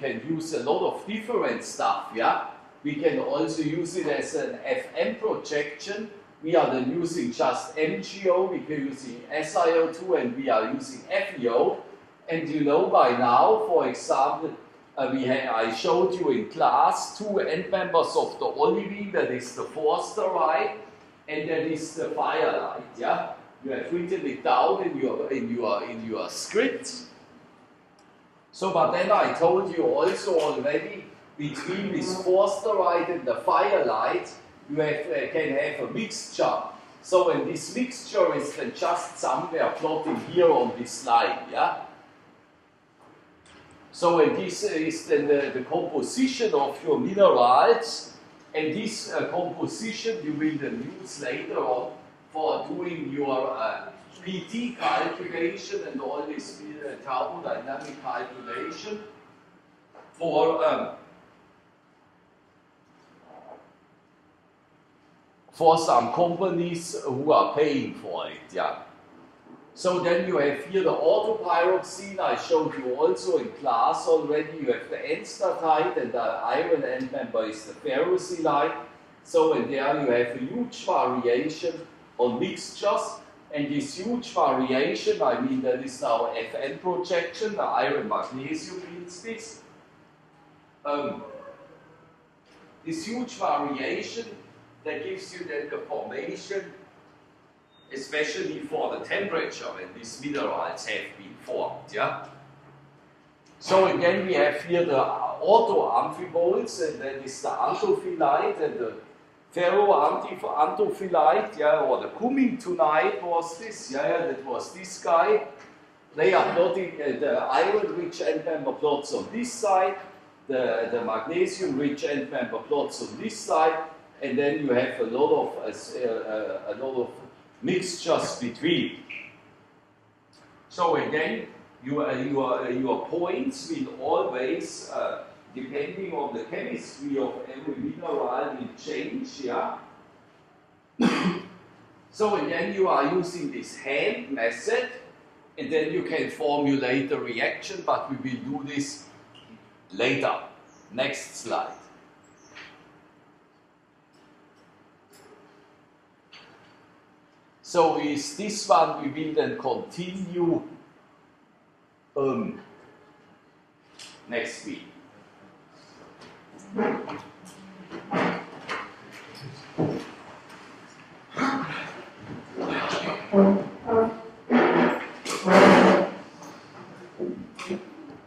can use a lot of different stuff, yeah? We can also use it as an FM projection. We are then using just MgO, we are using SiO2, and we are using FeO. And you know by now, for example, I showed you in class 2 end members of the olivine, that is the Forsterite, and that is the Firelight, yeah? You have written it down in your script. So, but then I told you also already, between this Forsterite and the Firelight, you can have a mixture. So, and this mixture is then just somewhere plotted here on this slide, yeah? So, and this is then the composition of your minerals, and this composition you will then use later on for doing your PT calculation and all this thermodynamic calculation for some companies who are paying for it, yeah. So then you have here the autopyroxene, I showed you also in class already. You have the enstatite, and the iron end member is the ferrosilite. So, and there you have a huge variation on mixtures, and this huge variation, I mean, that is now FN projection, the iron magnesium means this. This huge variation that gives you then the formation, especially for the temperature when these minerals have been formed, yeah? So again, we have here the autoamphiboles, and that is the antophyllite, and the ferroantophyllite, yeah, or the cummingtonite was this, yeah, that was this guy. They are plotting the iron-rich end member plots on this side, the magnesium-rich end member plots on this side, and then you have a lot of mixtures between. So again, your points will always, depending on the chemistry of every mineral, will change, yeah? So and then you are using this hand method, and then you can formulate the reaction, but we will do this later. Next slide. So with this one we will then continue next week.